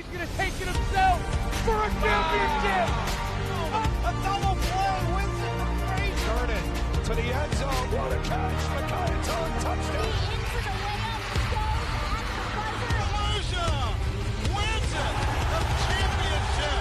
he's going to take it himself for a championship. A double play wins it for Frazier. Turn it to the end zone. What a catch. McKinnon, touchdown. Frazier wins it. The championship.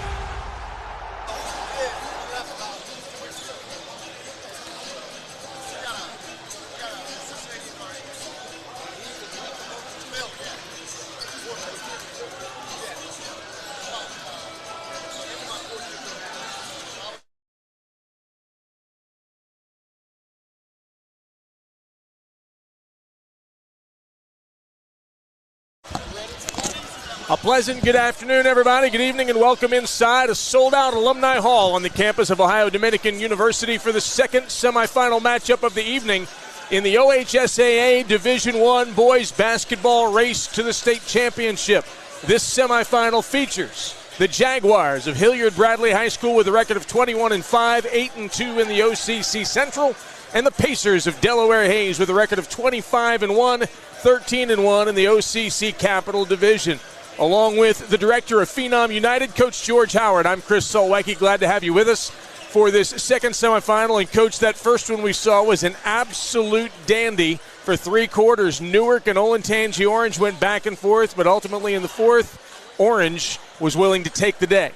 A pleasant good afternoon, everybody. Good evening and welcome inside a sold-out Alumni Hall on the campus of Ohio Dominican University for the second semifinal matchup of the evening in the OHSAA Division I boys basketball race to the state championship. This semifinal features the Jaguars of Hilliard-Bradley High School with a record of 21-5, 8-2 in the OCC Central, and the Pacers of Delaware Hayes with a record of 25-1, 13-1 in the OCC Capital Division. Along with the director of Phenom United, Coach George Howard. I'm Chris Solwecki. Glad to have you with us for this second semifinal. And, Coach, that first one we saw was an absolute dandy for 3 quarters. Newark and Olentangy Orange went back and forth, but ultimately in the fourth, Orange was willing to take the day.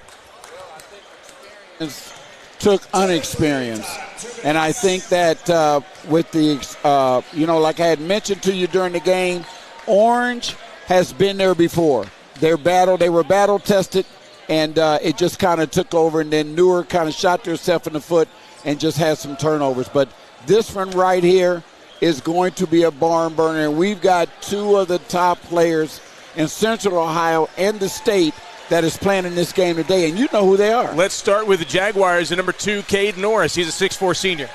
Took unexperience. And I think that with the, like I had mentioned to you during the game, Orange has been there before. They were battle tested, and it just kind of took over, and then Newark kind of shot herself in the foot and just had some turnovers. But this one right here is going to be a barn burner, and we've got 2 of the top players in Central Ohio and the state that is playing in this game today, and you know who they are. Let's start with the Jaguars at number 2, Cade Norris. He's a 6'4 senior.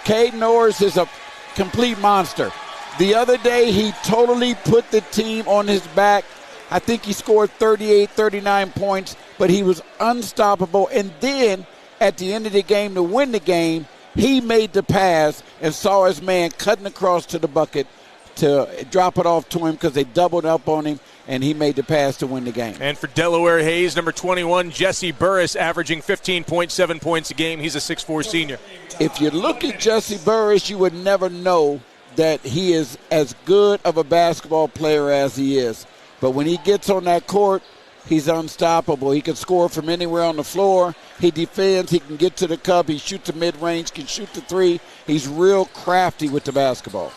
Cade Norris is a complete monster. The other day, he totally put the team on his back. I think he scored 38, 39 points, but he was unstoppable. And then at the end of the game, to win the game, he made the pass and saw his man cutting across to the bucket to drop it off to him because they doubled up on him, and he made the pass to win the game. And for Delaware Hayes, number 21, Jesse Burris, averaging 15.7 points a game. He's a 6'4 senior. If you look at Jesse Burris, you would never know that he is as good of a basketball player as he is. But when he gets on that court, he's unstoppable. He can score from anywhere on the floor. He defends. He can get to the cup. He shoots the mid-range, can shoot the three. He's real crafty with the basketball.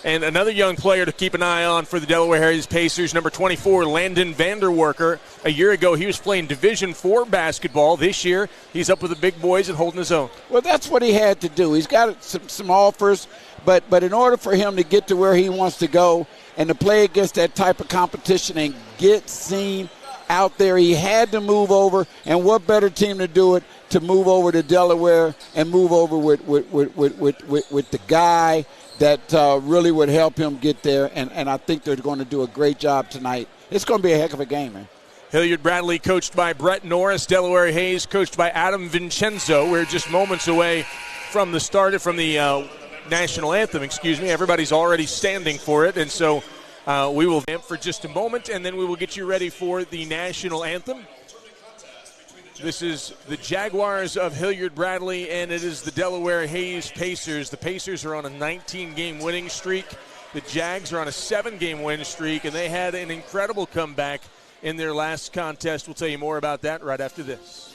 And another young player to keep an eye on for the Delaware Hayes Pacers, number 24, Landon Vanderwerker. A year ago, he was playing Division IV basketball. This year, he's up with the big boys and holding his own. Well, that's what he had to do. He's got some offers, but in order for him to get to where he wants to go and to play against that type of competition and get seen out there, he had to move over. And what better team to do it to move over to Delaware and move over with the guy that really would help him get there, and I think they're going to do a great job tonight. It's going to be a heck of a game, man. Hilliard-Bradley coached by Brett Norris, Delaware Hayes coached by Adam Vincenzo. We're just moments away from the national anthem, Everybody's already standing for it, and so we will vamp for just a moment, and then we will get you ready for the national anthem. This is the Jaguars of Hilliard-Bradley, and it is the Delaware Hayes Pacers. The Pacers are on a 19-game winning streak. The Jags are on a 7-game winning streak, and they had an incredible comeback in their last contest. We'll tell you more about that right after this.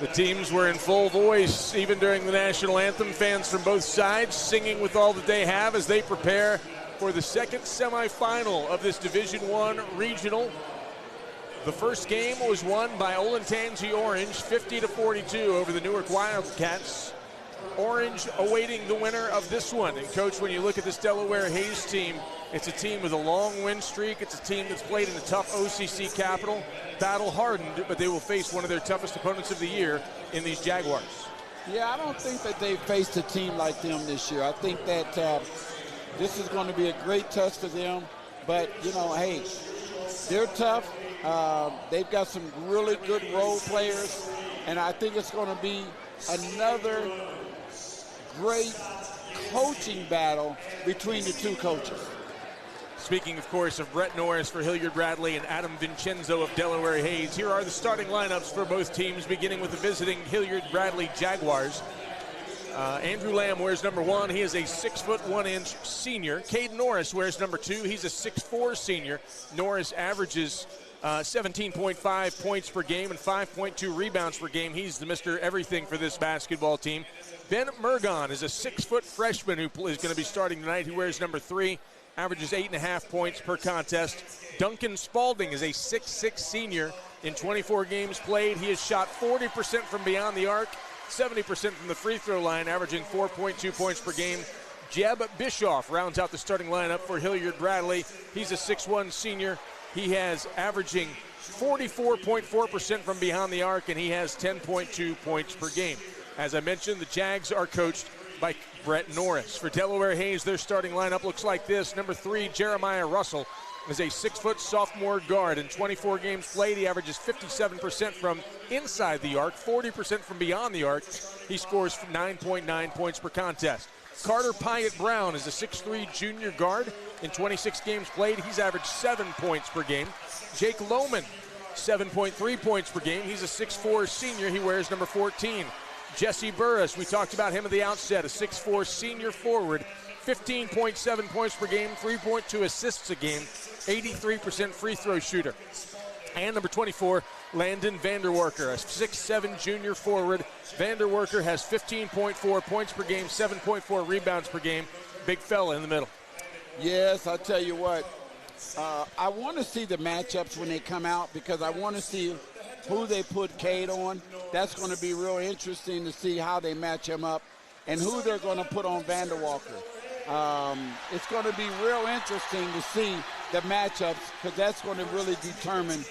The teams were in full voice even during the national anthem. Fans from both sides singing with all that they have as they prepare for the second semifinal of this Division I regional. The first game was won by Olentangy Orange, 50-42 over the Newark Wildcats. Orange awaiting the winner of this one. And Coach, when you look at this Delaware Hayes team, it's a team with a long win streak. It's a team that's played in the tough OCC capital, battle hardened, but they will face one of their toughest opponents of the year in these Jaguars. Yeah, I don't think that they've faced a team like them this year. I think that this is going to be a great test for them. But, you know, hey, they're tough. They've got some really good role players, and I think it's going to be another great coaching battle between the two coaches. Speaking, of course, of Brett Norris for Hilliard Bradley and Adam Vincenzo of Delaware Hayes, here are the starting lineups for both teams, beginning with the visiting Hilliard Bradley Jaguars. Andrew Lamb wears number 1. He is a 6'1" senior. Cade Norris wears number 2. He's a 6'4" senior. Norris averages 17.5 points per game and 5.2 rebounds per game. He's the Mr. Everything for this basketball team. Ben Mergon is a 6-foot freshman who is going to be starting tonight. He wears number 3, averages 8.5 points per contest. Duncan Spalding is a 6'6" senior. In 24 games played, he has shot 40% from beyond the arc, 70% from the free throw line, averaging 4.2 points per game. Jeb Bischoff rounds out the starting lineup for Hilliard Bradley. He's a 6'1" senior. He has averaging 44.4% from behind the arc, and he has 10.2 points per game. As I mentioned, the Jags are coached by Brett Norris. For Delaware Hayes, their starting lineup looks like this. Number 3, Jeremiah Russell is a 6-foot sophomore guard. In 24 games played, he averages 57% from inside the arc, 40% from beyond the arc. He scores 9.9 points per contest. Carter Pyatt Brown is a 6'3" junior guard. In 26 games played, he's averaged 7 points per game. Jake Lohman, 7.3 points per game. He's a 6'4" senior. He wears number 14. Jesse Burris, we talked about him at the outset, a 6'4" senior forward, 15.7 points per game, 3.2 assists a game, 83% free throw shooter. And number 24, Landon Vanderwerker, a 6'7" junior forward. Vanderwerker has 15.4 points per game, 7.4 rebounds per game. Big fella in the middle. Yes, I'll tell you what. I want to see the matchups when they come out because I want to see who they put Cade on. That's going to be real interesting to see how they match him up and who they're going to put on Vanderwalker. It's going to be real interesting to see the matchups because that's going to really determine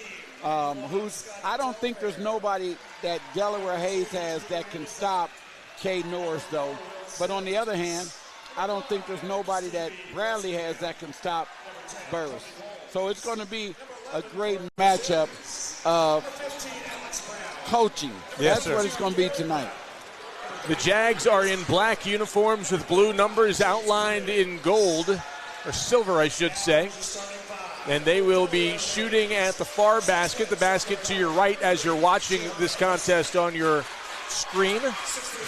I don't think there's nobody that Delaware Hayes has that can stop Cade Norris, though. But on the other hand, I don't think there's nobody that Bradley has that can stop Burris. So it's going to be a great matchup of coaching. Yes, That's sir. what it's going to be tonight. The Jags are in black uniforms with blue numbers outlined in gold, or silver, I should say. And they will be shooting at the far basket, the basket to your right as you're watching this contest on your screen.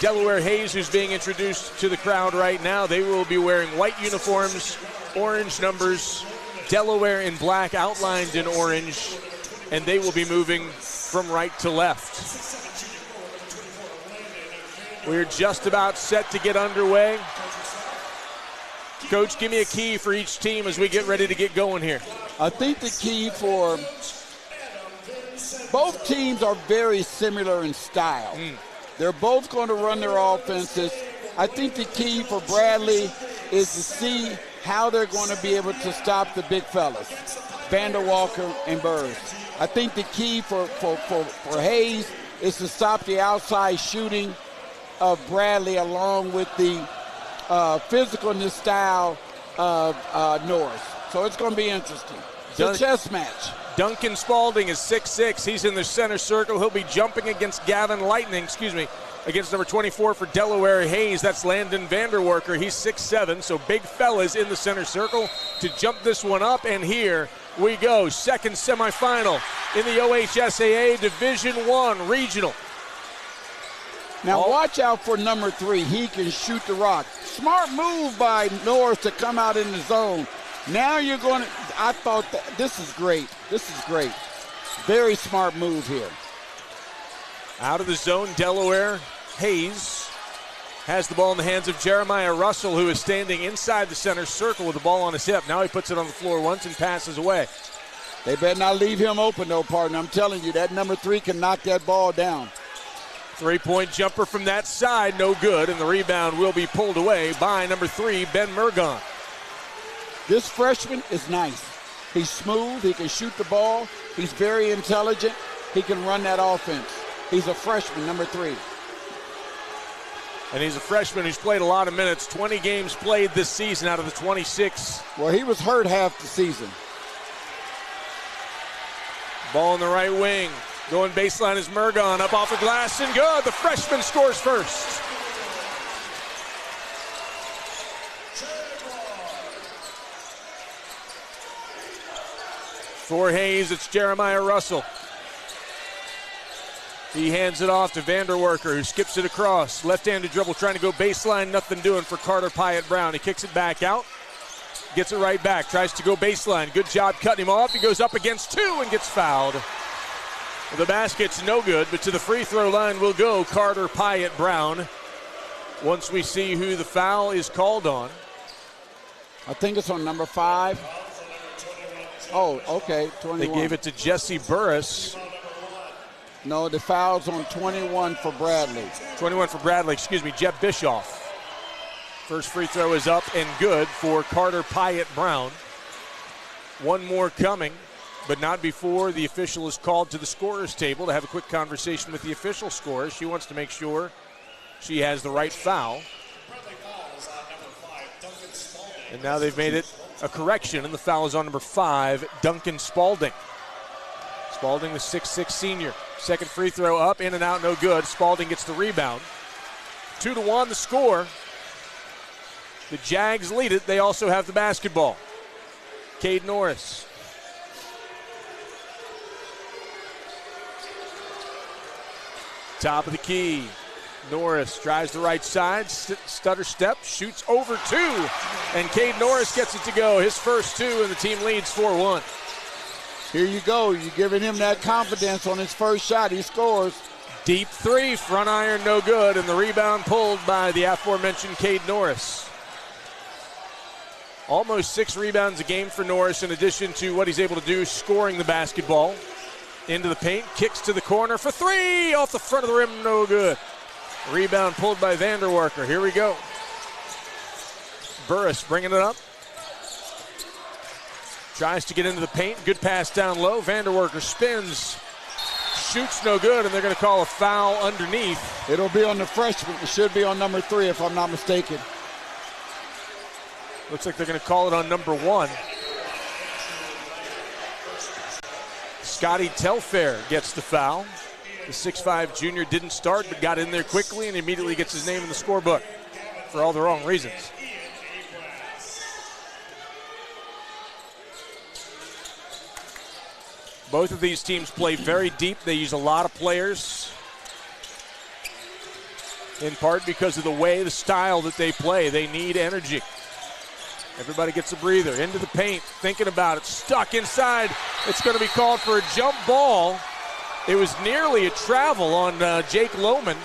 Delaware Hayes, who's being introduced to the crowd right now, they will be wearing white uniforms, orange numbers, Delaware in black outlined in orange, and they will be moving from right to left. We're just about set to get underway. Coach, give me a key for each team as we get ready to get going here. I think the key for both teams are very similar in style. They're both going to run their offenses. I think the key for Bradley is to see how they're going to be able to stop the big fellas, Vanderwalker and Burris. I think the key for Hayes is to stop the outside shooting of Bradley along with the physicalness style of Norris. So it's going to be interesting. It's a chess match. Duncan Spalding is 6'6". He's in the center circle. He'll be jumping against against number 24 for Delaware Hayes. That's Landon Vanderwerker. He's 6'7", so big fellas in the center circle to jump this one up. And here we go. Second semifinal in the OHSAA Division I Regional. Now watch out for number 3. He can shoot the rock. Smart move by Norris to come out in the zone. Now you're going to, I thought this is great. This is great. Very smart move here. Out of the zone, Delaware. Hayes has the ball in the hands of Jeremiah Russell, who is standing inside the center circle with the ball on his hip. Now he puts it on the floor once and passes away. They better not leave him open, though, partner. I'm telling you, that number 3 can knock that ball down. Three-point jumper from that side, no good, and the rebound will be pulled away by number 3, Ben Murgon. This freshman is nice. He's smooth. He can shoot the ball. He's very intelligent. He can run that offense. He's a freshman, number 3. And he's a freshman who's played a lot of minutes, 20 games played this season out of the 26. Well, he was hurt half the season. Ball in the right wing. Going baseline is Murgon, up off the glass and good. The freshman scores first. For Hayes, it's Jeremiah Russell. He hands it off to Vanderwerker, who skips it across. Left-handed dribble, trying to go baseline. Nothing doing for Carter Pyatt Brown. He kicks it back out. Gets it right back. Tries to go baseline. Good job cutting him off. He goes up against 2 and gets fouled. The basket's no good, but to the free throw line will go Carter Pyatt Brown. Once we see who the foul is called on. I think it's on number 5. Oh, okay, 21. They gave it to Jesse Burris. No, the foul's on 21 for Bradley. 21 for Bradley, excuse me, Jeb Bischoff. First free throw is up and good for Carter Pyatt Brown. One more coming, but not before the official is called to the scorer's table to have a quick conversation with the official scorer. She wants to make sure she has the right foul. And now they've made it a correction, and the foul is on number 5, Duncan Spalding. Spalding, the 6'6 senior. Second free throw up, in and out, no good. Spalding gets the rebound. 2-1 the score. The Jags lead it. They also have the basketball. Cade Norris. Top of the key. Norris drives the right side, stutter step, shoots over 2, and Cade Norris gets it to go. His first 2, and the team leads 4-1. Here you go. You're giving him that confidence on his first shot. He scores. Deep 3, front iron, no good, and the rebound pulled by the aforementioned Cade Norris. Almost 6 rebounds a game for Norris, in addition to what he's able to do scoring the basketball. Into the paint, kicks to the corner for 3, off the front of the rim, no good. Rebound pulled by Vanderwerker. Here we go. Burris bringing it up. Tries to get into the paint. Good pass down low. Vanderwerker spins. Shoots no good, and they're going to call a foul underneath. It'll be on the freshman. It should be on number 3 if I'm not mistaken. Looks like they're going to call it on number 1. Scotty Telfair gets the foul. The 6'5 junior didn't start, but got in there quickly and immediately gets his name in the scorebook for all the wrong reasons. Both of these teams play very deep. They use a lot of players, in part because of the way, the style that they play. They need energy. Everybody gets a breather. Into the paint, thinking about it. Stuck inside. It's going to be called for a jump ball. It was nearly a travel on Jake Lohman,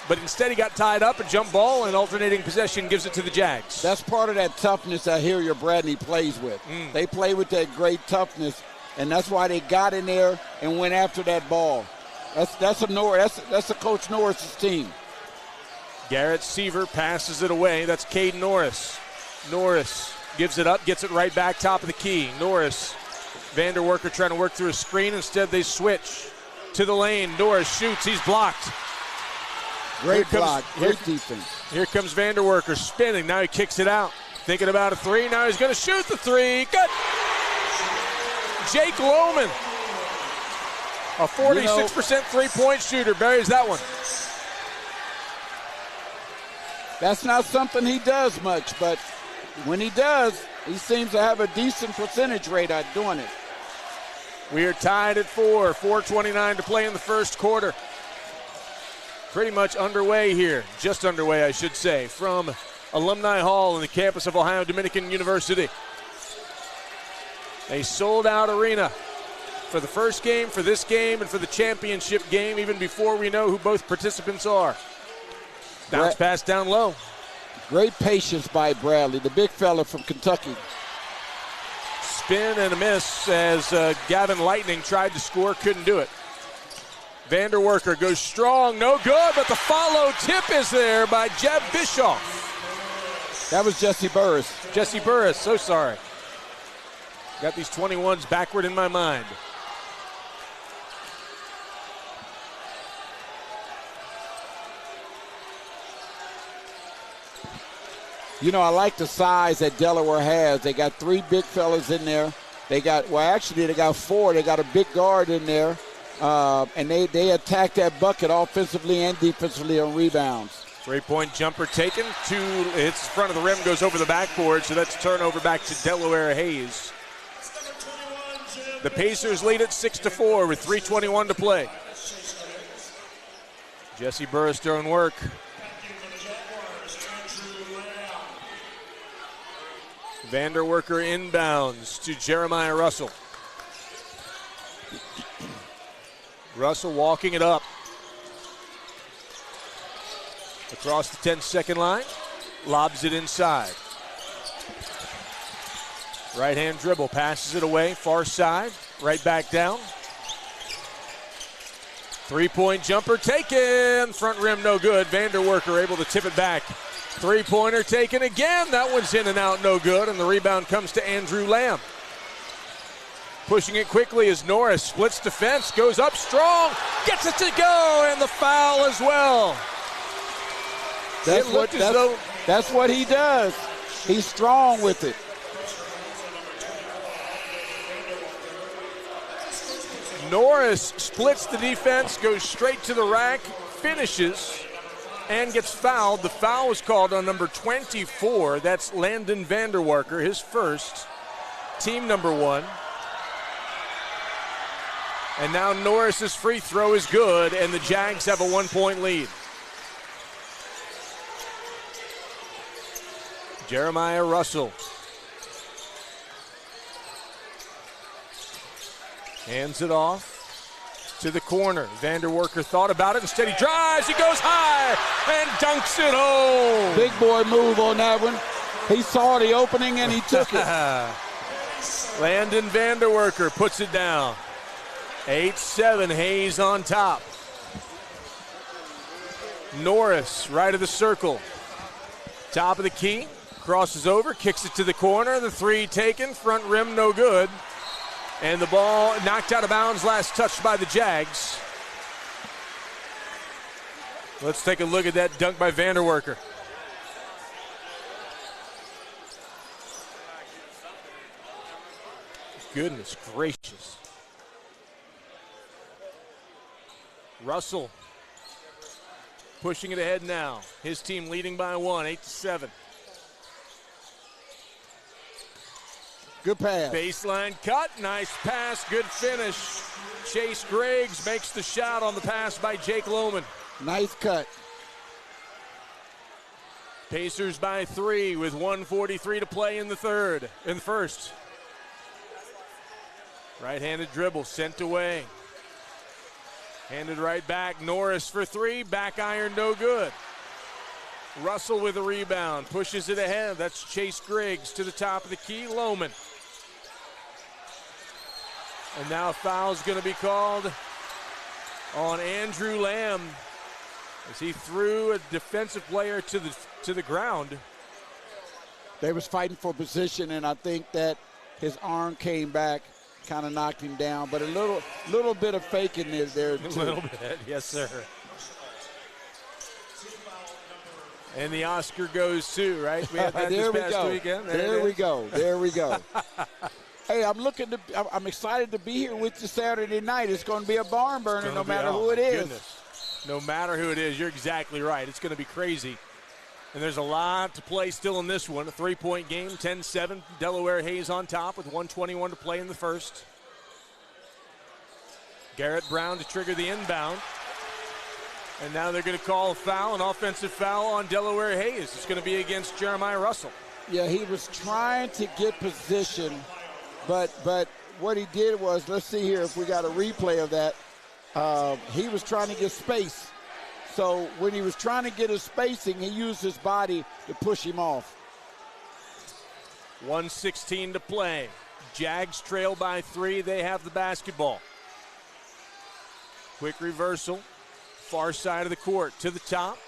but instead he got tied up. A jump ball, and alternating possession gives it to the Jags. That's part of that toughness I hear your Bradley plays with. They play with that great toughness, and that's why they got in there and went after that ball. That's a Coach Norris's team. Garrett Seaver passes it away. That's Cade Norris. Norris gives it up, gets it right back, top of the key. Norris, Vanderwerker trying to work through a screen. Instead, they switch to the lane. Norris shoots. He's blocked. Great block. Great defense. Here comes Vanderwerker spinning. Now he kicks it out. Thinking about a 3. Now he's going to shoot the 3. Good. Jake Lohman, a 46% three-point shooter, buries that one. That's not something he does much, but when he does, he seems to have a decent percentage rate at doing it. We are tied at 4. 4:29 to play in the first quarter. Pretty much underway here. Just underway, I should say, from Alumni Hall in the campus of Ohio Dominican University. A sold-out arena for the first game, for this game, and for the championship game, even before we know who both participants are. Bounce pass down low. Great patience by Bradley, the big fella from Kentucky. Spin and a miss as Gavin Lightning tried to score, couldn't do it. Vanderwerker goes strong, no good, but the follow tip is there by Jeb Bischoff. That was Jesse Burris. Jesse Burris, so sorry. Got these 21s backward in my mind. You know, I like the size that Delaware has. They got 3 big fellas in there. They got 4. They got a big guard in there. And they attack that bucket offensively and defensively on rebounds. 3-point jumper taken. Hits front of the rim, goes over the backboard, so that's turnover back to Delaware Hayes. The Pacers lead at 6-4 with 3:21 to play. Jesse Burris doing work. Vanderwerker inbounds to Jeremiah Russell. Russell walking it up. Across the 10-second line, lobs it inside. Right-hand dribble, passes it away, far side, right back down. 3-point jumper taken, front rim no good. Vanderwerker able to tip it back. 3-pointer taken again, that one's in and out, no good, and the rebound comes to Andrew Lamb. Pushing it quickly as Norris splits defense, goes up strong, gets it to go, and the foul as well. That's what he does. He's strong with it. Norris splits the defense, goes straight to the rack, finishes, and gets fouled. The foul was called on number 24. That's Landon Vanderwerker, his first, team number 1. And now Norris's free throw is good, and the Jags have a 1-point lead. Jeremiah Russell. Hands it off to the corner. Vanderwerker thought about it. Instead he drives, he goes high, and dunks it home. Big boy move on that one. He saw the opening and he took it. Landon Vanderwerker puts it down. 8-7, Hayes on top. Norris, right of the circle. Top of the key. Crosses over, kicks it to the corner. The 3 taken, front rim no good. And the ball knocked out of bounds, last touched by the Jags. Let's take a look at that dunk by Vanderwerker. Goodness gracious. Russell pushing it ahead now. His team leading by 1, 8-7. Good pass. Baseline cut, nice pass, good finish. Chase Griggs makes the shot on the pass by Jake Lohman. Nice cut. Pacers by 3 with 1:43 to play in the first. Right-handed dribble sent away. Handed right back, Norris for 3, back iron no good. Russell with a rebound, pushes it ahead. That's Chase Griggs to the top of the key, Lohman. And now a foul's going to be called on Andrew Lamb as he threw a defensive player to the ground. They was fighting for position, and I think that his arm came back, kind of knocked him down. But a little bit of faking is there too. A little bit, yes, sir. And the Oscar goes too, right? We had that there this we past go. weekend. There we go. Hey, I'm excited to be here with you Saturday night. It's going to be a barn burner no matter who it is. Goodness. No matter who it is, you're exactly right. It's going to be crazy. And there's a lot to play still in this one. A 3-point game, 10-7. Delaware Hayes on top with 1:21 to play in the first. Garrett Brown to trigger the inbound. And now they're going to call a foul, an offensive foul on Delaware Hayes. It's going to be against Jeremiah Russell. Yeah, he was trying to get position But what he did was, let's see here if we got a replay of that. He was trying to get space. So when he was trying to get his spacing, he used his body to push him off. 1:16 to play. Jags trail by 3. They have the basketball. Quick reversal. Far side of the court to the top.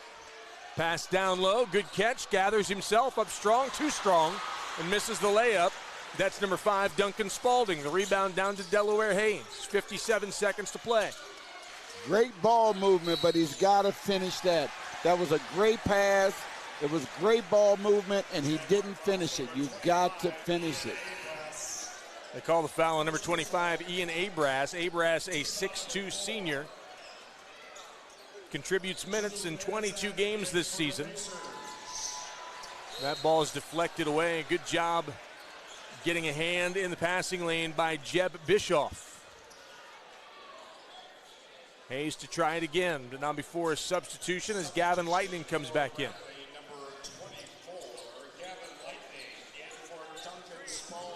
Pass down low. Good catch. Gathers himself up strong. Too strong. And misses the layup. That's number 5, Duncan Spalding. The rebound down to Delaware Haynes. 57 seconds to play. Great ball movement, but he's got to finish that. That was a great pass. It was great ball movement, and he didn't finish it. You've got to finish it. They call the foul on number 25, Ian Abras. Abras, a 6'2 senior. Contributes minutes in 22 games this season. That ball is deflected away. Good job getting a hand in the passing lane by Jeb Bischoff. Hayes to try it again, but not before a substitution as Gavin Lightning comes back in. Number 24, Gavin Lightning in for Duncan Spalding.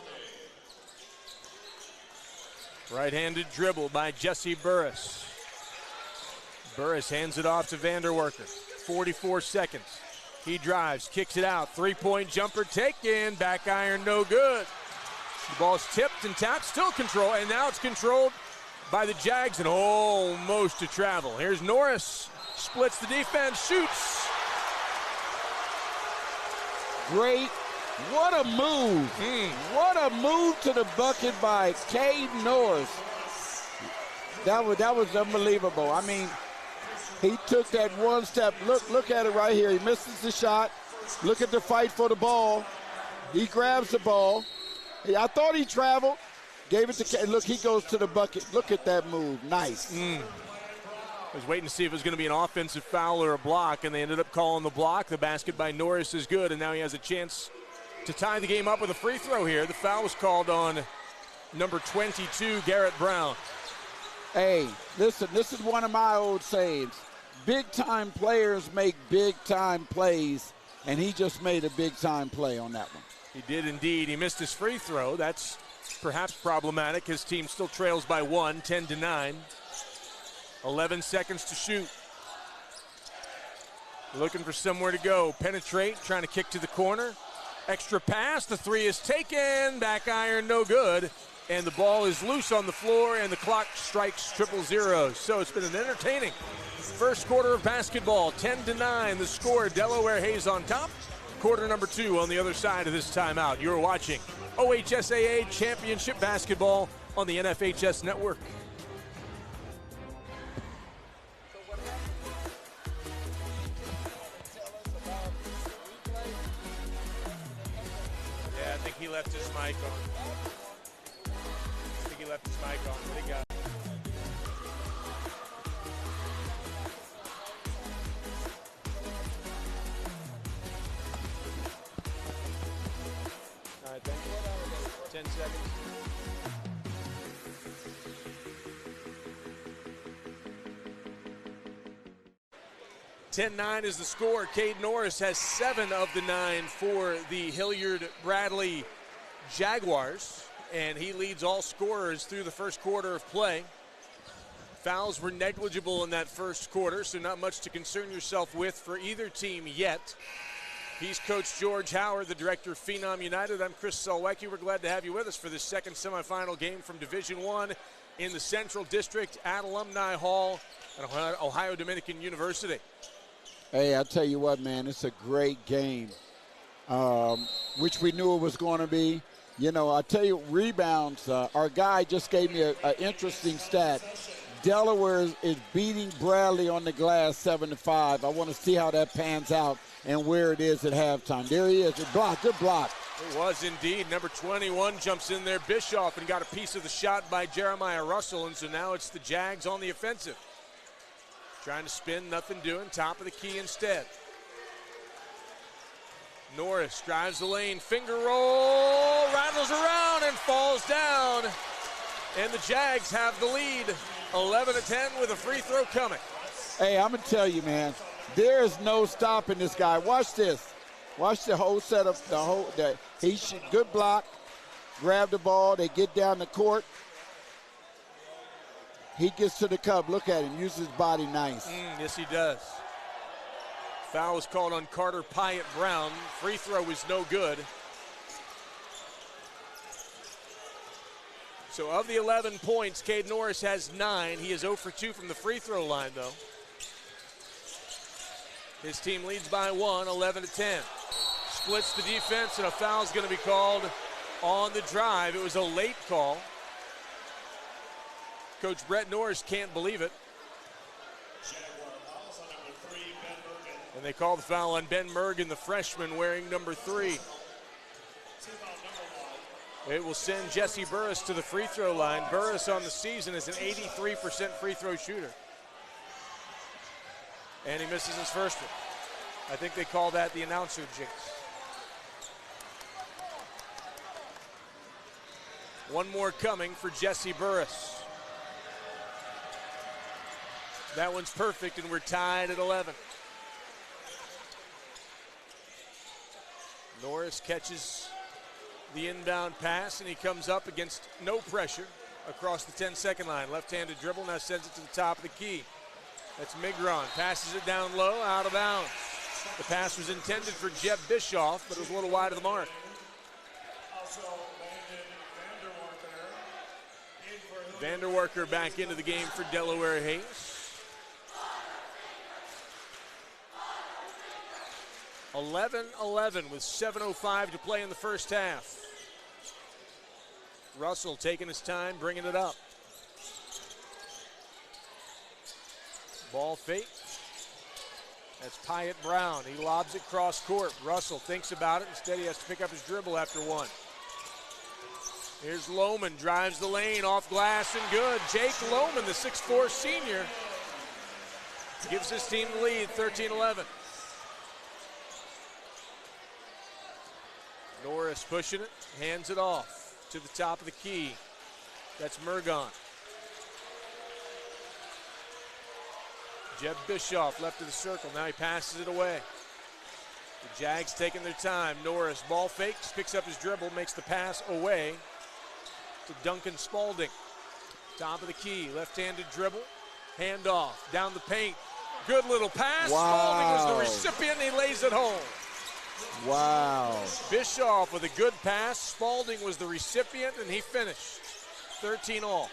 Right-handed dribble by Jesse Burris. Burris hands it off to Vanderwerker. 44 seconds. He drives, kicks it out. 3-point jumper taken. Back iron, no good. The ball's tipped and tapped, still control, and now it's controlled by the Jags and almost to travel. Here's Norris. Splits the defense, shoots. Great. What a move. What a move to the bucket by Cade Norris. That was unbelievable. I mean, he took that one step. Look at it right here. He misses the shot. Look at the fight for the ball. He grabs the ball. I thought he traveled. Gave it to Cade. Look, he goes to the bucket. Look at that move. Nice. I was waiting to see if it was going to be an offensive foul or a block, and they ended up calling the block. The basket by Norris is good, and now he has a chance to tie the game up with a free throw here. The foul was called on number 22, Garrett Brown. Hey, listen, this is one of my old sayings. Big-time players make big-time plays, and he just made a big-time play on that one. He did indeed. He missed his free throw. That's perhaps problematic. His team still trails by 1, 10-9. 11 seconds to shoot. Looking for somewhere to go. Penetrate, trying to kick to the corner. Extra pass, the 3 is taken. Back iron, no good. And the ball is loose on the floor, and the clock strikes 000. So it's been an entertaining first quarter of basketball. 10-9, the score. Delaware Hayes on top. Quarter number 2 on the other side of this timeout. You're watching OHSAA Championship Basketball on the NFHS Network. Yeah, I think he left his mic on. He left his mic on. What do you got? All right, thank you. 10 seconds. (10-9) is the score. Cade Norris has 7 of the 9 for the Hilliard-Bradley Jaguars, and he leads all scorers through the first quarter of play. Fouls were negligible in that first quarter, so not much to concern yourself with for either team yet. He's Coach George Howard, the director of Phenom United. I'm Chris Selwecki. We're glad to have you with us for this second semifinal game from Division I in the Central District at Alumni Hall at Ohio Dominican University. Hey, I tell you what, man, it's a great game, which we knew it was going to be. You know, I tell you, rebounds, our guy just gave me an interesting stat. Delaware is beating Bradley on the glass 7-5. I want to see how that pans out and where it is at halftime. There he is. Good block. It was indeed. Number 21 jumps in there, Bischoff, and got a piece of the shot by Jeremiah Russell, and so now it's the Jags on the offensive. Trying to spin, nothing doing. Top of the key instead. Norris drives the lane, finger roll, rattles around and falls down. And the Jags have the lead, 11-10 with a free throw coming. Hey, I'm going to tell you, man, there is no stopping this guy. Watch this. Watch the whole setup. Good block. grab the ball. They get down the court. He gets to the cup. Look at him. Uses his body nice. Yes, he does. Foul was called on Carter Pyatt-Brown. Free throw was no good. So of the 11 points, Cade Norris has 9. He is 0 for 2 from the free throw line, though. His team leads by 1, 11-10. Splits the defense, and a foul is going to be called on the drive. It was a late call. Coach Brett Norris can't believe it. And they call the foul on Ben Mergen, the freshman, wearing number 3. It will send Jesse Burris to the free throw line. Burris on the season is an 83% free throw shooter. And he misses his first one. I think they call that the announcer jinx. One more coming for Jesse Burris. That one's perfect, and we're tied at 11. Norris catches the inbound pass, and he comes up against no pressure across the 10-second line. Left-handed dribble, now sends it to the top of the key. That's Migron, passes it down low, out of bounds. The pass was intended for Jeb Bischoff, but it was a little wide of the mark. Vanderwerker back into the game for Delaware Hayes. 11-11 with 7:05 to play in the first half. Russell taking his time, bringing it up. Ball fake. That's Pyatt-Brown. He lobs it cross court. Russell thinks about it. Instead, he has to pick up his dribble after one. Here's Lohman, drives the lane, off glass and good. Jake Lohman, the 6'4 senior, gives his team the lead, 13-11. Norris pushing it, hands it off to the top of the key. That's Mergon. Jeb Bischoff left of the circle. Now he passes it away. The Jags taking their time. Norris ball fakes, picks up his dribble, makes the pass away to Duncan Spalding. Top of the key, left-handed dribble, handoff, down the paint. Good little pass. Wow. Spalding was the recipient, and he lays it home. Wow. Bischoff with a good pass. Spalding was the recipient, and he finished. 13-all.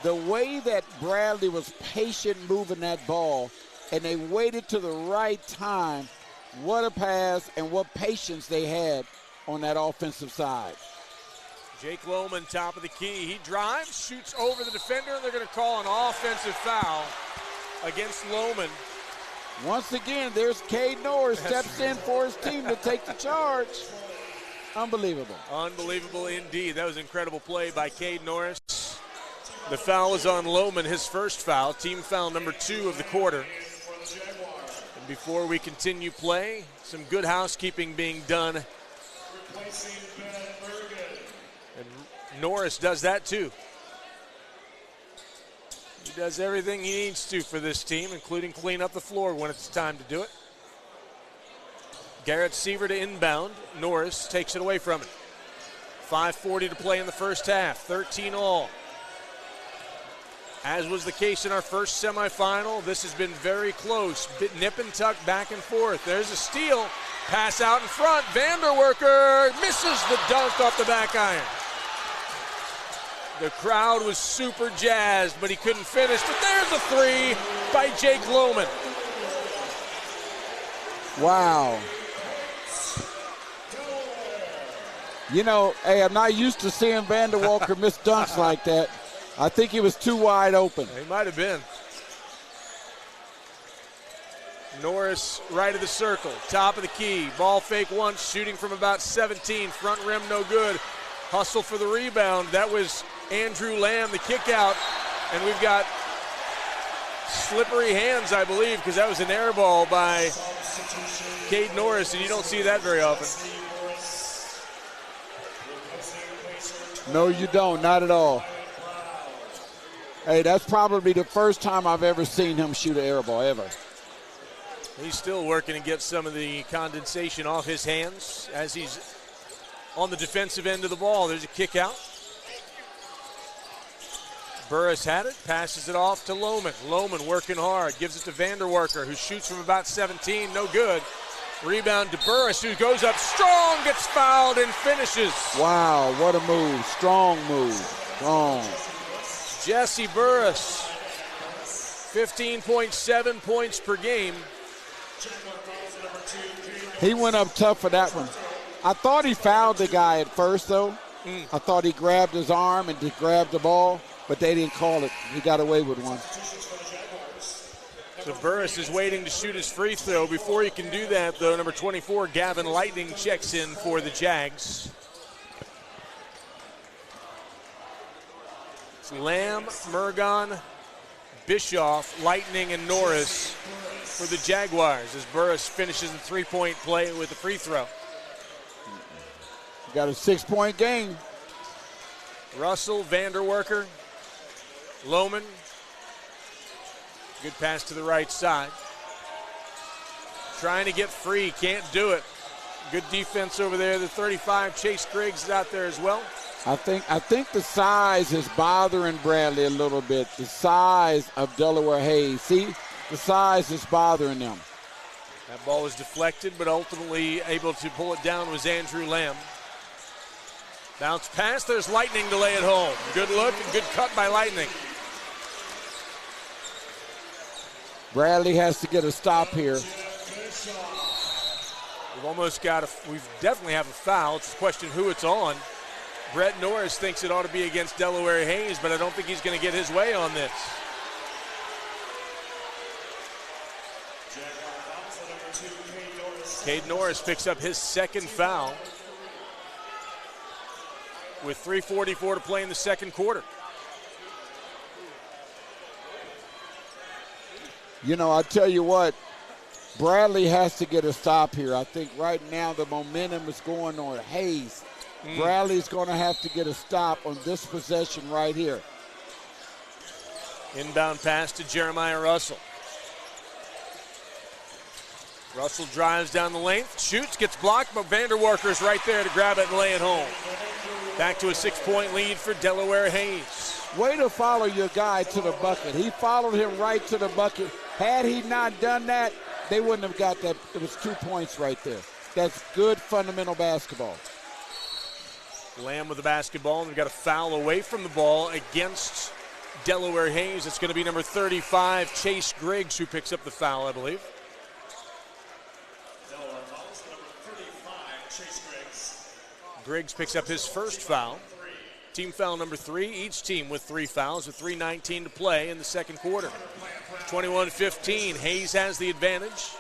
The way that Bradley was patient moving that ball, and they waited to the right time, what a pass and what patience they had on that offensive side. Jake Lohman, top of the key. He drives, shoots over the defender, and they're going to call an offensive foul against Lohman. Once again, there's Cade Norris, steps in for his team to take the charge. Unbelievable. Unbelievable indeed. That was an incredible play by Cade Norris. The foul is on Lohman, his first foul, team foul number 2 of the quarter. And before we continue play, some good housekeeping being done. And Norris does that too. He does everything he needs to for this team, including clean up the floor when it's time to do it. Garrett Seaver to inbound. Norris takes it away from him. 5:40 to play in the first half, 13-all. As was the case in our first semifinal, this has been very close. Nip and tuck, back and forth. There's a steal. Pass out in front. Vanderwerker misses the dunk off the back iron. The crowd was super jazzed, but he couldn't finish. But there's a three by Jake Lohman. Wow. You know, hey, I'm not used to seeing Vanderwalker miss dunks like that. I think he was too wide open. He might have been. Norris right of the circle, top of the key. Ball fake once, shooting from about 17. Front rim no good. Hustle for the rebound. That was Andrew Lamb, the kick out. And we've got slippery hands, I believe, because that was an air ball by Cade Norris, and you don't see that very often. No, you don't. Not at all. Hey, that's probably the first time I've ever seen him shoot an air ball, ever. He's still working to get some of the condensation off his hands as he's on the defensive end of the ball. There's a kick out. Burris had it, passes it off to Lohman. Lohman working hard, gives it to Vanderwerker, who shoots from about 17, no good. Rebound to Burris, who goes up strong, gets fouled, and finishes. Wow, what a move. Strong move. Strong. Jesse Burris, 15.7 points per game. He went up tough for that one. I thought he fouled the guy at first, though. I thought he grabbed his arm and just grabbed the ball, but they didn't call it. He got away with one. So Burris is waiting to shoot his free throw. Before he can do that, though, number 24, Gavin Lightning, checks in for the Jags. It's Lamb, Mergon, Bischoff, Lightning, and Norris for the Jaguars as Burris finishes the three-point play with the free throw. Got a 6-point game. Russell, Vanderwerker, Lohman. Good pass to the right side. Trying to get free, can't do it. Good defense over there. The 35, Chase Griggs, is out there as well. I think the size is bothering Bradley a little bit. The size of Delaware Hayes. See, the size is bothering them. That ball was deflected, but ultimately able to pull it down was Andrew Lamb. Bounce pass, there's Lightning to lay it home. Good look and good cut by Lightning. Bradley has to get a stop here. We definitely have a foul. It's a question who it's on. Brett Norris thinks it ought to be against Delaware Hayes, but I don't think he's going to get his way on this. Cade Norris picks up his second foul with 3:44 to play in the second quarter. You know, I tell you what, Bradley has to get a stop here. I think right now the momentum is going on Hayes. Bradley's going to have to get a stop on this possession right here. Inbound pass to Jeremiah Russell. Russell drives down the length, shoots, gets blocked, but Vanderwerker's right there to grab it and lay it home. Back to a 6-point lead for Delaware Hayes. Way to follow your guy to the bucket. He followed him right to the bucket. Had he not done that, they wouldn't have got that. It was 2 points right there. That's good fundamental basketball. Lamb with the basketball, and we've got a foul away from the ball against Delaware Hayes. It's going to be number 35, Chase Griggs, who picks up the foul, I believe. Delaware fouls number 35, Chase Griggs. Griggs picks up his first foul. Team foul number 3, each team with 3 fouls with 3:19 to play in the second quarter. 21-15, Hayes has the advantage.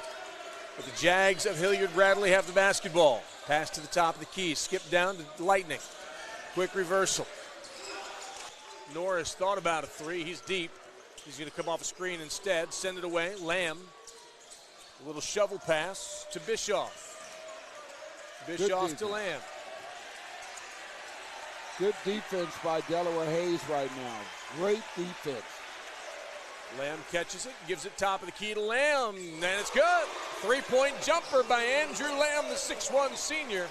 But the Jags of Hilliard Bradley have the basketball. Pass to the top of the key, skip down to Lightning. Quick reversal. Norris thought about a 3, he's deep. He's going to come off a screen instead, send it away. Lamb, a little shovel pass to Bischoff. Bischoff to Lamb. Good defense by Delaware Hayes right now. Great defense. Lamb catches it, gives it top of the key to Lamb, and it's good. 3-point jumper by Andrew Lamb, the 6'1 senior.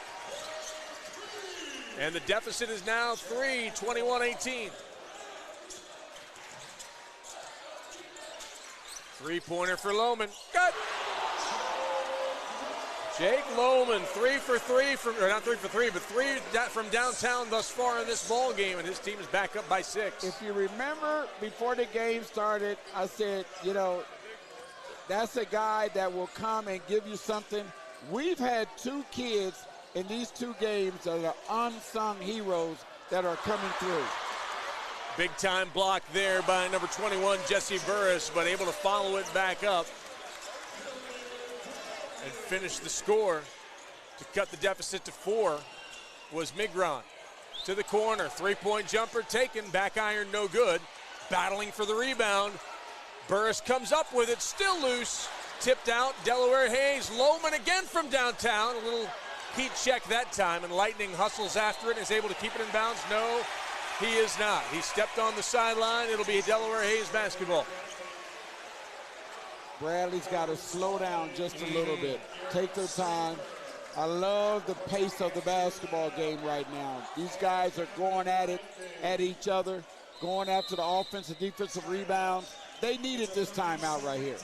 And the deficit is now 3, 21-18. Three-pointer for Lohman. Got Jake Lohman, 3 for 3 from, or not 3 for 3, but 3 from downtown thus far in this ball game, and his team is back up by 6. If you remember before the game started, I said, you know, that's a guy that will come and give you something. We've had 2 kids in these 2 games that are unsung heroes that are coming through. Big time block there by number 21, Jesse Burris, but able to follow it back up and finish the score to cut the deficit to 4 was Migron. To the corner, 3-point jumper taken, back iron no good. Battling for the rebound. Burris comes up with it, still loose. Tipped out, Delaware Hayes. Lohman again from downtown. A little heat check that time, and Lightning hustles after it and is able to keep it in bounds. No, he is not. He stepped on the sideline. It'll be Delaware Hayes basketball. Bradley's got to slow down just a little bit. Take their time. I love the pace of the basketball game right now. These guys are going at it, at each other, going after the offensive, defensive rebounds. They needed this timeout right here.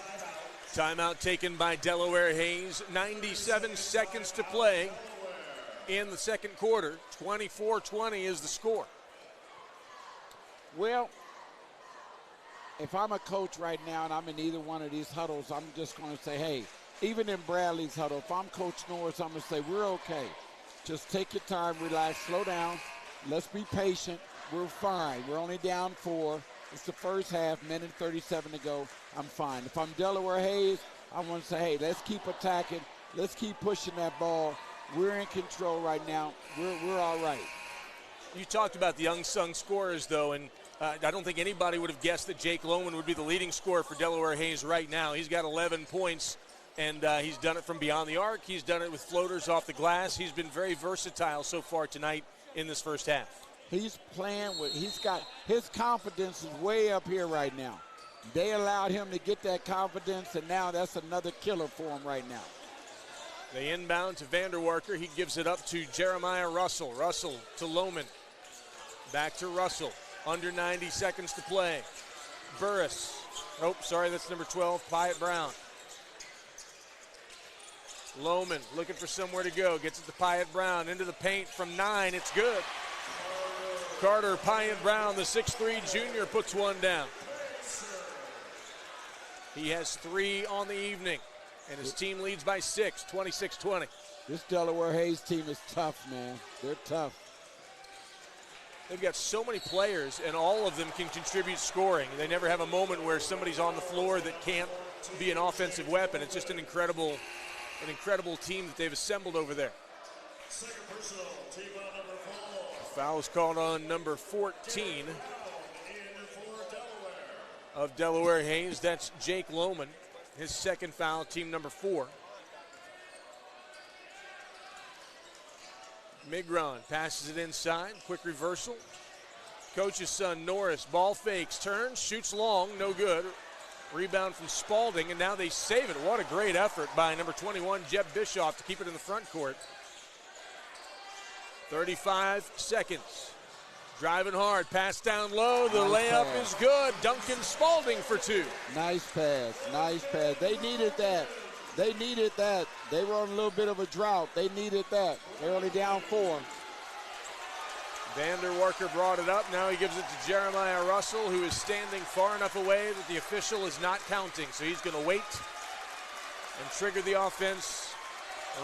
Timeout taken by Delaware Hayes. 97 seconds to play in the second quarter. 24-20 is the score. Well, if I'm a coach right now and I'm in either one of these huddles, I'm just going to say, hey, even in Bradley's huddle, if I'm Coach Norris, I'm going to say, we're okay. Just take your time, relax, slow down. Let's be patient. We're fine. We're only down 4. It's the first half, minute 37 to go. I'm fine. If I'm Delaware Hayes, I want to say, hey, let's keep attacking. Let's keep pushing that ball. We're in control right now. We're all right. You talked about the unsung scorers, though, and I don't think anybody would have guessed that Jake Lohman would be the leading scorer for Delaware Hayes right now. He's got 11 points, and he's done it from beyond the arc. He's done it with floaters off the glass. He's been very versatile so far tonight in this first half. He's playing with, he's got, his confidence is way up here right now. They allowed him to get that confidence, and now that's another killer for him right now. They inbound to Vanderwarker. He gives it up to Jeremiah Russell. Russell to Lohman. Back to Russell. Under 90 seconds to play. Burris. Oh, sorry, that's number 12, Pyatt Brown. Lohman looking for somewhere to go. Gets it to Pyatt Brown. Into the paint from 9. It's good. Carter Pyatt Brown, the 6'3 junior, puts one down. He has 3 on the evening, and his team leads by 6, 26-20. This Delaware Hayes team is tough, man. They're tough. They've got so many players, and all of them can contribute scoring. They never have a moment where somebody's on the floor that can't be an offensive weapon. It's just an incredible team that they've assembled over there. Second personal, team on number 4. Foul is called on number 14 of Delaware Hayes. That's Jake Lohman. His second foul, team number 4. Migron passes it inside. Quick reversal. Coach's son, Norris, ball fakes, turns, shoots long, no good. Rebound from Spalding, and now they save it. What a great effort by number 21, Jeb Bischoff, to keep it in the front court. 35 seconds. Driving hard, pass down low. The layup is good. Duncan Spalding for 2. Nice pass, nice pass. They needed that. They needed that. They were on a little bit of a drought. They needed that. They're only down 4. Vanderwarker brought it up. Now he gives it to Jeremiah Russell, who is standing far enough away that the official is not counting. So he's going to wait and trigger the offense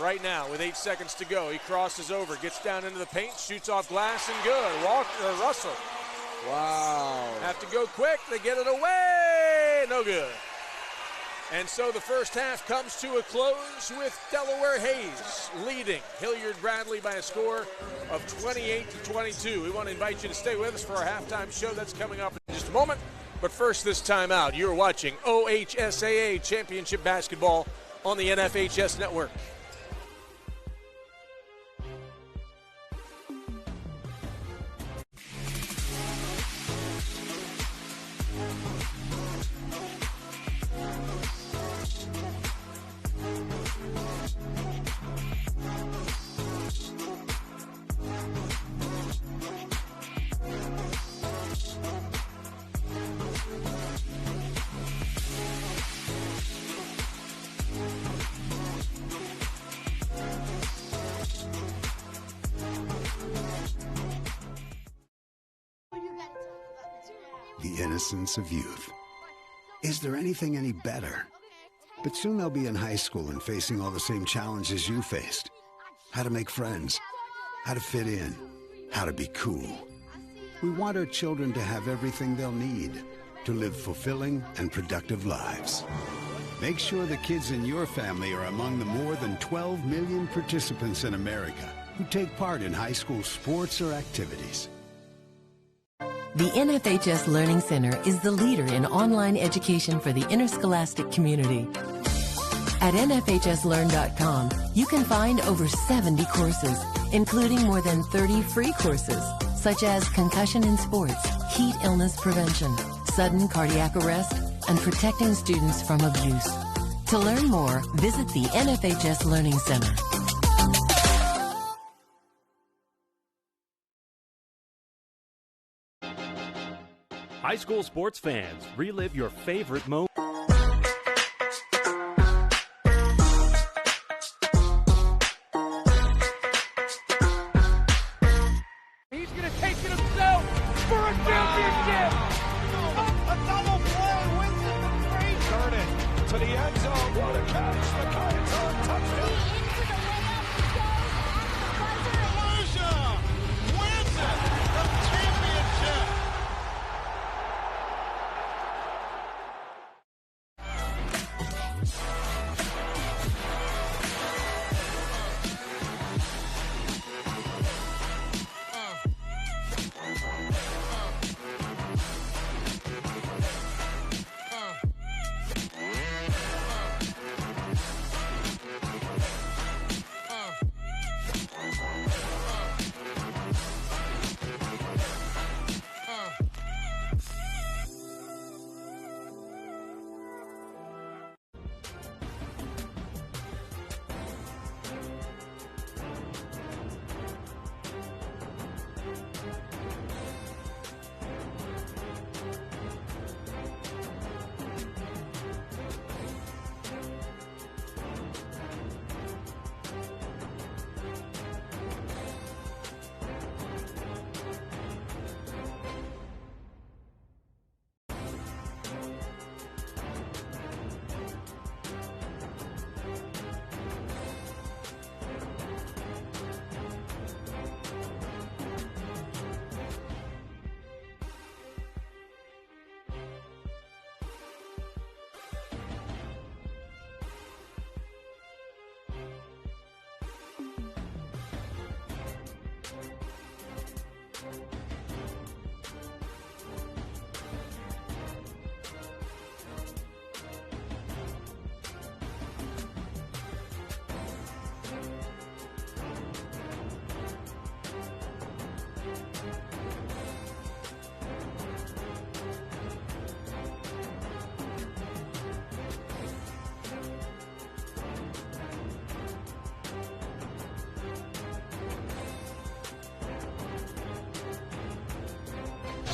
right now with 8 seconds to go. He crosses over, gets down into the paint, shoots off glass, and good. Russell. Wow. Have to go quick. They get it away. No good. And so the first half comes to a close with Delaware Hayes leading Hilliard Bradley by a score of 28-22. We want to invite you to stay with us for our halftime show. That's coming up in just a moment. But first, this time out, you're watching OHSAA Championship Basketball on the NFHS Network. The innocence of youth. Is there anything any better? But soon they'll be in high school and facing all the same challenges you faced. How to make friends, how to fit in, how to be cool. We want our children to have everything they'll need to live fulfilling and productive lives. Make sure the kids in your family are among the more than 12 million participants in America who take part in high school sports or activities. The NFHS Learning Center is the leader in online education for the interscholastic community. At NFHSLearn.com, you can find over 70 courses, including more than 30 free courses, such as concussion in sports, heat illness prevention, sudden cardiac arrest, and protecting students from abuse. To learn more, visit the NFHS Learning Center. High school sports fans, relive your favorite moment. He's going to take it himself for a championship. A double play wins it from Frazier. Turn it to the end zone. What a catch. McKinnon touchdown. Frazier wins it. The championship.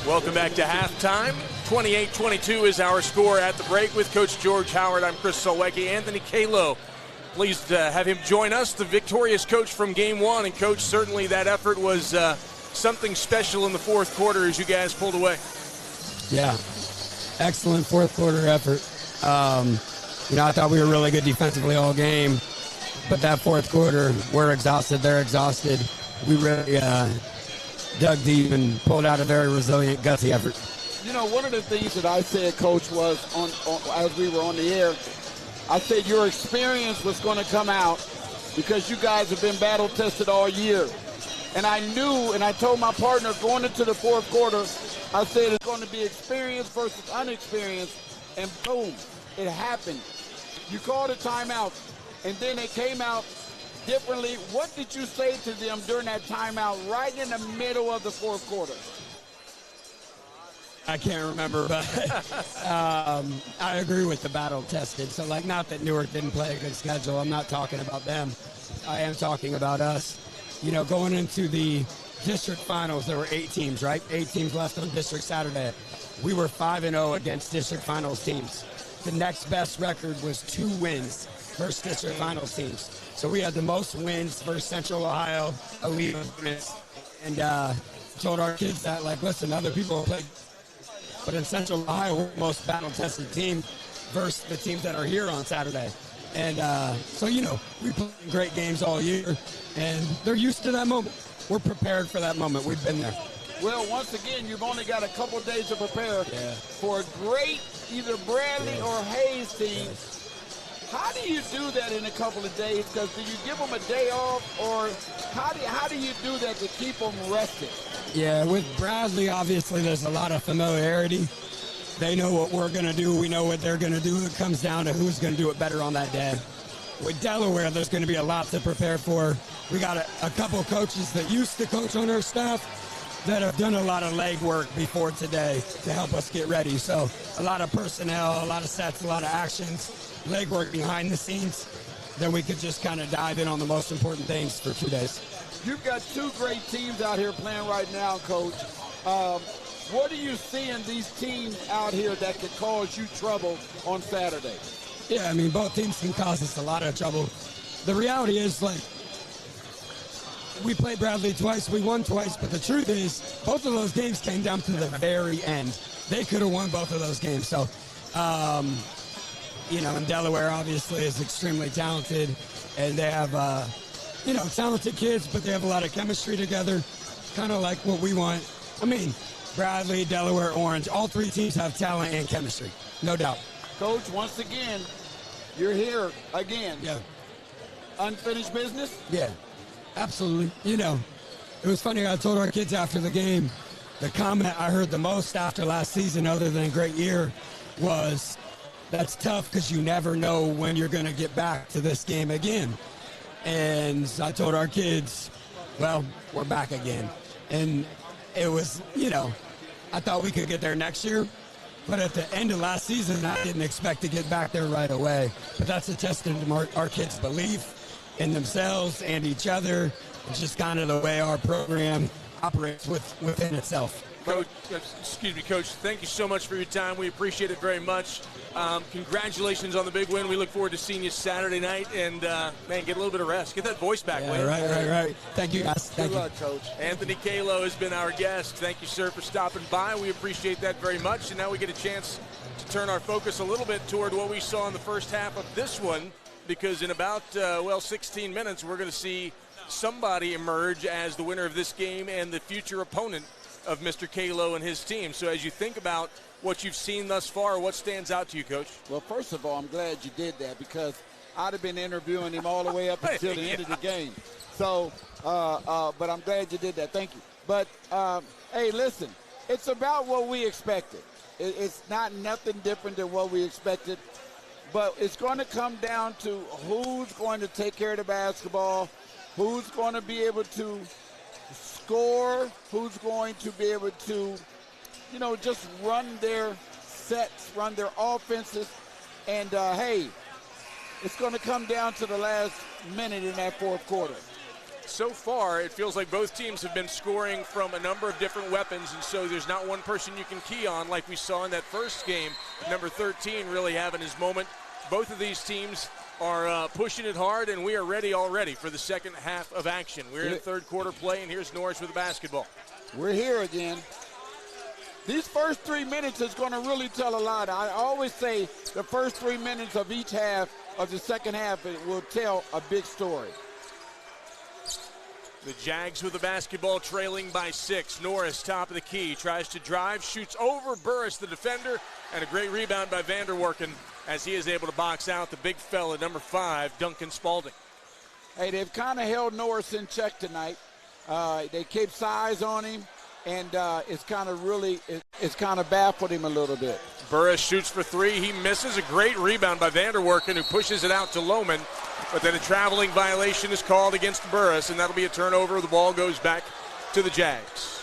Welcome back to halftime. 28-22 is our score at the break with Coach George Howard. I'm Chris Solwecki. Anthony Kalo, pleased to have him join us, the victorious coach from Game 1. And, Coach, certainly that effort was something special in the fourth quarter as you guys pulled away. Yeah, excellent fourth quarter effort. I thought we were really good defensively all game. But that fourth quarter, we're exhausted, they're exhausted. We really dug deep and pulled out a very resilient, gutsy effort. You know, one of the things that I said, Coach, was on as we were on the air, I said your experience was going to come out because you guys have been battle tested all year. And I knew, and I told my partner going into the fourth quarter, I said it's going to be experience versus unexperienced, and boom, it happened. You called a timeout, and then it came out differently. What did you say to them during that timeout right in the middle of the fourth quarter? I can't remember, but I agree with the battle tested. So, not that Newark didn't play a good schedule. I'm not talking about them. I am talking about us. Going into the district finals, there were 8 teams, right? 8 teams left on district Saturday. We were 5-0 against district finals teams. The next best record was 2 wins versus district finals teams. So we had the most wins versus Central Ohio elite opponents, and told our kids that, listen, other people play, but in Central Ohio, we're the most battle-tested team versus the teams that are here on Saturday. And we play great games all year, and they're used to that moment. We're prepared for that moment. We've been there. Well, once again, you've only got a couple days to prepare for a great either Bradley or Hayes team. How do you do that in a couple of days? Because do you give them a day off, or how do you do that to keep them rested? Yeah, with Bradley, obviously, there's a lot of familiarity. They know what we're going to do. We know what they're going to do. It comes down to who's going to do it better on that day. With Delaware, there's going to be a lot to prepare for. We got a couple coaches that used to coach on our staff that have done a lot of leg work before today to help us get ready. So a lot of personnel, a lot of sets, a lot of actions, leg work behind the scenes. Then we could just kind of dive in on the most important things for 2 days. You've got 2 great teams out here playing right now, Coach. What do you see in these teams out here that could cause you trouble on Saturday? Yeah, I mean, both teams can cause us a lot of trouble. The reality is, like, we played Bradley twice, we won twice, but the truth is, both of those games came down to the very end. They could have won both of those games. So, you know, and Delaware obviously is extremely talented, and they have, you know, talented kids, but they have a lot of chemistry together, kind of like what we want. I mean, Bradley, Delaware, Orange, all three teams have talent and chemistry, no doubt. Coach, once again, you're here again. Yeah. Unfinished business? Yeah, absolutely. You know, it was funny, I told our kids after the game, the comment I heard the most after last season, other than a great year, was, that's tough because you never know when you're going to get back to this game again. And I told our kids, well, we're back again. And it was, you know, I thought we could get there next year. But at the end of last season, I didn't expect to get back there right away. But that's a testament to our kids' belief in themselves and each other. It's just kind of the way our program operates within itself. Coach, Coach, thank you so much for your time. We appreciate it very much. Congratulations on the big win. We look forward to seeing you Saturday night. And, man, get a little bit of rest. Get that voice back, Yeah, Wayne. right. Thank you, guys. Thank you. Good luck, Coach. Anthony Kalo has been our guest. Thank you, sir, for stopping by. We appreciate that very much. And now we get a chance to turn our focus a little bit toward what we saw in the first half of this one, because in about, 16 minutes, we're going to see somebody emerge as the winner of this game and the future opponent of Mr. Kalo and his team. So as you think about what you've seen thus far, what stands out to you, Coach? Well, first of all, I'm glad you did that, because I'd have been interviewing him all the way up until the end of the game. So, but I'm glad you did that. Thank you. But, hey, listen, it's about what we expected. It's not nothing different than what we expected. But it's going to come down to who's going to take care of the basketball, who's going to be able to score, who's going to be able to, you know, just run their sets, run their offenses. And, hey, it's going to come down to the last minute in that fourth quarter. So far, it feels like both teams have been scoring from a number of different weapons, and so there's not one person you can key on like we saw in that first game. Number 13 really having his moment. Both of these teams are pushing it hard, and we are ready already for the second half of action. We're in third quarter play, and here's Norris with the basketball. We're here again. These first 3 minutes is going to really tell a lot. I always say the first 3 minutes of each half of the second half, it will tell a big story. The Jags with the basketball, trailing by 6. Norris, top of the key, tries to drive, shoots over Burris, the defender, and a great rebound by Vanderwerken as he is able to box out the big fella, number 5, Duncan Spalding. Hey, they've kind of held Norris in check tonight. They keep size on him, and it's kind of baffled him a little bit. Burris shoots for 3. He misses. A great rebound by Vanderwerken, who pushes it out to Lohman. But then a traveling violation is called against Burris, and that'll be a turnover. The ball goes back to the Jags.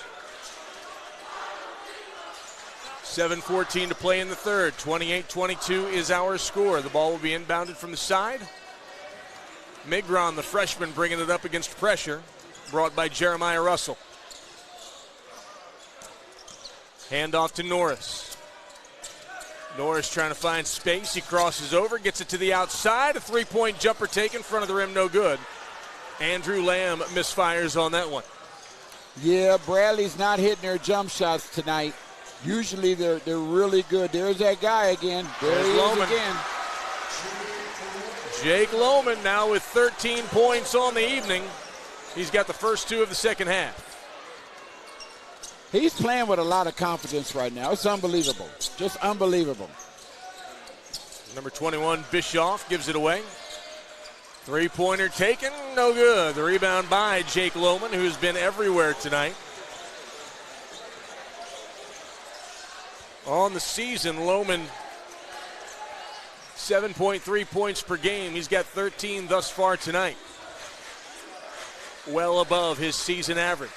7:14 to play in the third. 28-22 is our score. The ball will be inbounded from the side. Migron, the freshman, bringing it up against pressure, brought by Jeremiah Russell. Handoff to Norris. Norris trying to find space. He crosses over, gets it to the outside. A three-point jumper taken, front of the rim, no good. Andrew Lamb misfires on that one. Yeah, Bradley's not hitting their jump shots tonight. Usually they're really good. There's that guy again. There he is again. Jake Lohman now with 13 points on the evening. He's got the first 2 of the second half. He's playing with a lot of confidence right now. It's unbelievable. Just unbelievable. Number 21, Bischoff, gives it away. Three-pointer taken, no good. The rebound by Jake Lohman, who's been everywhere tonight. On the season, Lohman, 7.3 points per game. He's got 13 thus far tonight. Well above his season average.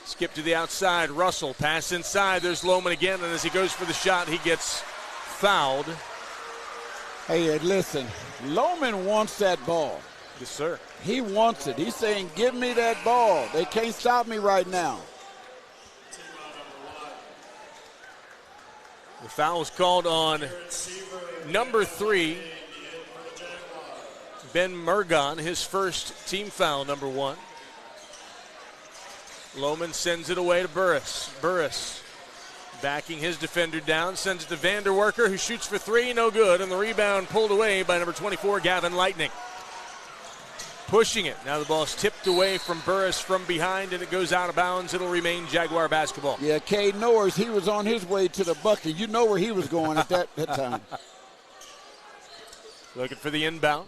Skip to the outside. Russell, pass inside. There's Lohman again, and as he goes for the shot, he gets fouled. Hey, listen, Lohman wants that ball. Yes, sir. He wants it. He's saying, give me that ball. They can't stop me right now. The foul was called on number 3, Ben Mergon, his first team foul, number 1. Lohman sends it away to Burris. Burris backing his defender down, sends it to Vanderwerker, who shoots for 3, no good, and the rebound pulled away by number 24, Gavin Lightning. Pushing it. Now the ball's tipped away from Burris from behind, and it goes out of bounds. It'll remain Jaguar basketball. Yeah, Cade Norris, he was on his way to the bucket. You know where he was going at that time. Looking for the inbound.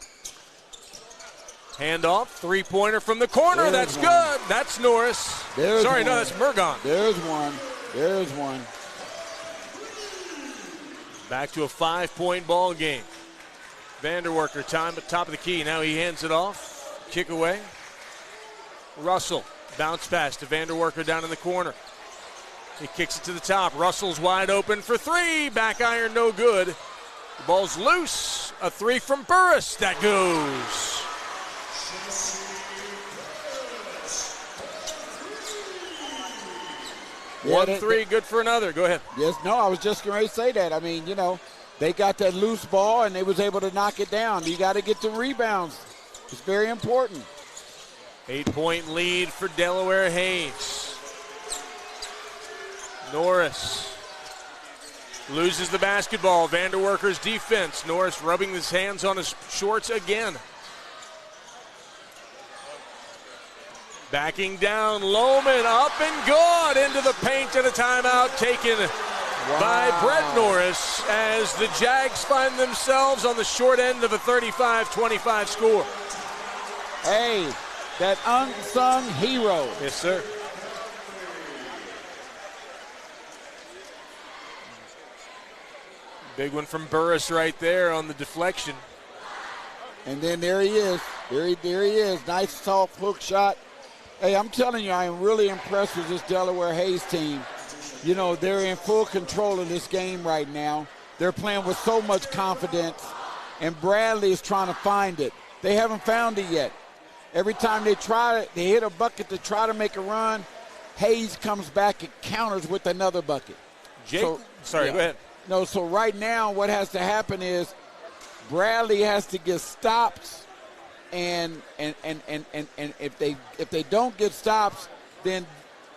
Handoff, three-pointer from the corner. That's good. That's Norris. Sorry, no, that's Mergon. There's one. There's one. Back to a 5-point ball game. Vanderwerker, time at top of the key. Now he hands it off. Kick away. Russell, bounce pass to Vanderwerker down in the corner. He kicks it to the top. Russell's wide open for 3. Back iron, no good. The ball's loose. A 3 from Burris. That goes. Yeah, 1-3, good for another. Go ahead. Yes, no, I was just going to say that. I mean, you know, they got that loose ball and they was able to knock it down. You got to get the rebounds. It's very important. 8-point lead for Delaware Hayes. Norris loses the basketball. Vanderwerker's defense. Norris rubbing his hands on his shorts again. Backing down, Lohman up and good into the paint, and a timeout taken by Brett Norris as the Jags find themselves on the short end of a 35-25 score. Hey, that unsung hero. Yes, sir. Big one from Burris right there on the deflection. And then there he is. There he is. Nice soft hook shot. Hey, I'm telling you, I am really impressed with this Delaware Hayes team. You know, they're in full control of this game right now. They're playing with so much confidence, and Bradley is trying to find it. They haven't found it yet. Every time they try it, they hit a bucket to try to make a run. Hayes comes back and counters with another bucket. Jake, go ahead. No, so right now what has to happen is Bradley has to get stops, and if they don't get stops, then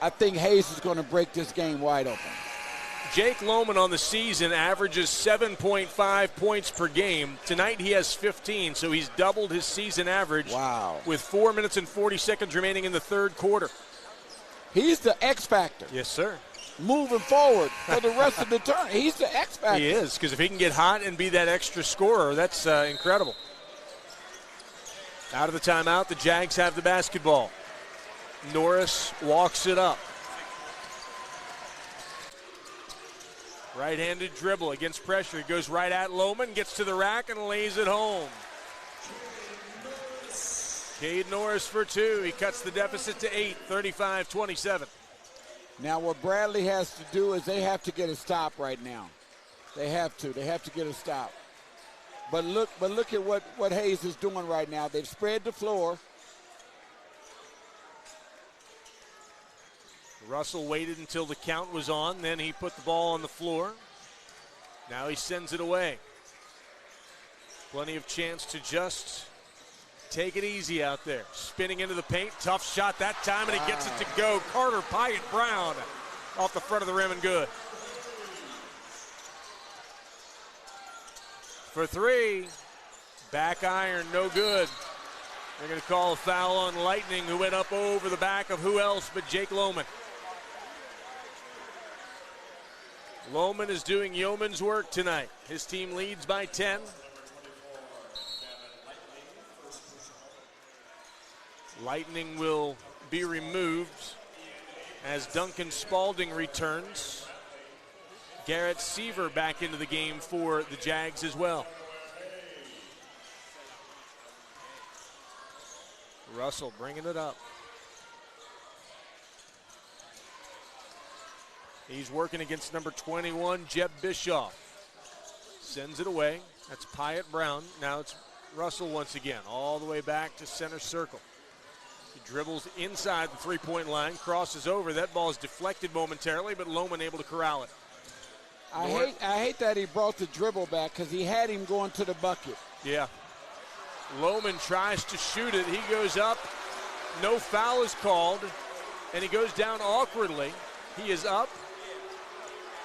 I think Hayes is going to break this game wide open. Jake Lohman on the season averages 7.5 points per game. Tonight he has 15, so he's doubled his season average. Wow. With 4 minutes and 40 seconds remaining in the third quarter. He's the X factor. Yes, sir. Moving forward for the rest of the turn. He's the X factor. He is, because if he can get hot and be that extra scorer, that's incredible. Out of the timeout, the Jags have the basketball. Norris walks it up. Right-handed dribble against pressure. He goes right at Lohman, gets to the rack, and lays it home. Cade Norris for 2. He cuts the deficit to 8, 35-27. Now what Bradley has to do is they have to get a stop right now. They have to. They have to get a stop. But look at what Hayes is doing right now. They've spread the floor. Russell waited until the count was on, then he put the ball on the floor. Now he sends it away. Plenty of chance to just take it easy out there. Spinning into the paint, tough shot that time, and he gets it to go. Carter Pyatt Brown off the front of the rim and good. For 3, back iron, no good. They're going to call a foul on Lightning, who went up over the back of who else but Jake Lohman. Lohman is doing yeoman's work tonight. His team leads by 10. Lightning will be removed as Duncan Spalding returns. Garrett Seaver back into the game for the Jags as well. Russell bringing it up. He's working against number 21, Jeb Bischoff. Sends it away. That's Pyatt Brown. Now it's Russell once again, all the way back to center circle. He dribbles inside the three-point line, crosses over. That ball is deflected momentarily, but Lohman able to corral it. I hate that he brought the dribble back because he had him going to the bucket. Yeah. Lohman tries to shoot it. He goes up. No foul is called, and he goes down awkwardly. He is up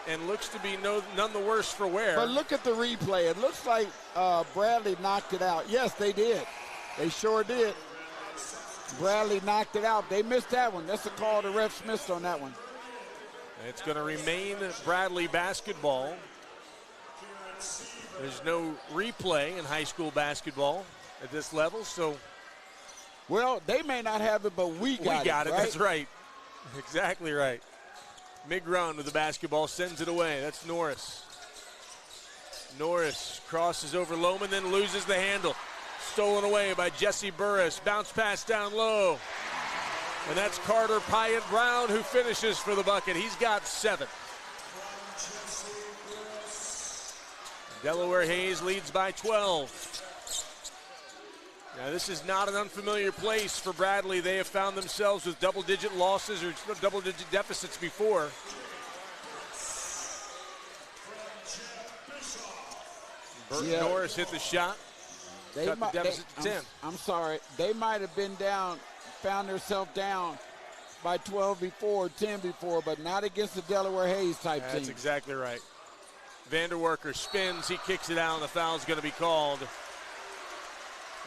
and looks to be none the worse for wear. But look at the replay. It looks like Bradley knocked it out. Yes, they did. They sure did. Bradley knocked it out. They missed that one. That's a call the refs missed on that one. It's going to remain Bradley basketball. There's no replay in high school basketball at this level, so. Well, they may not have it, but we got it. Right? That's right. Exactly right. Migron with the basketball, sends it away. That's Norris. Norris crosses over Lohman, then loses the handle. Stolen away by Jesse Burris. Bounce pass down low. And that's Carter Pyatt Brown who finishes for the bucket. He's got 7. Delaware Hayes leads by 12. Now this is not an unfamiliar place for Bradley. They have found themselves with double-digit losses or double-digit deficits before. Burton Norris hit the shot. Cut the deficit to 10. I'm sorry. They might have been down, found themselves down by 12 before, 10 before, but not against the Delaware Hayes type team. That's exactly right. Vanderwerker spins. He kicks it out, and the foul's going to be called.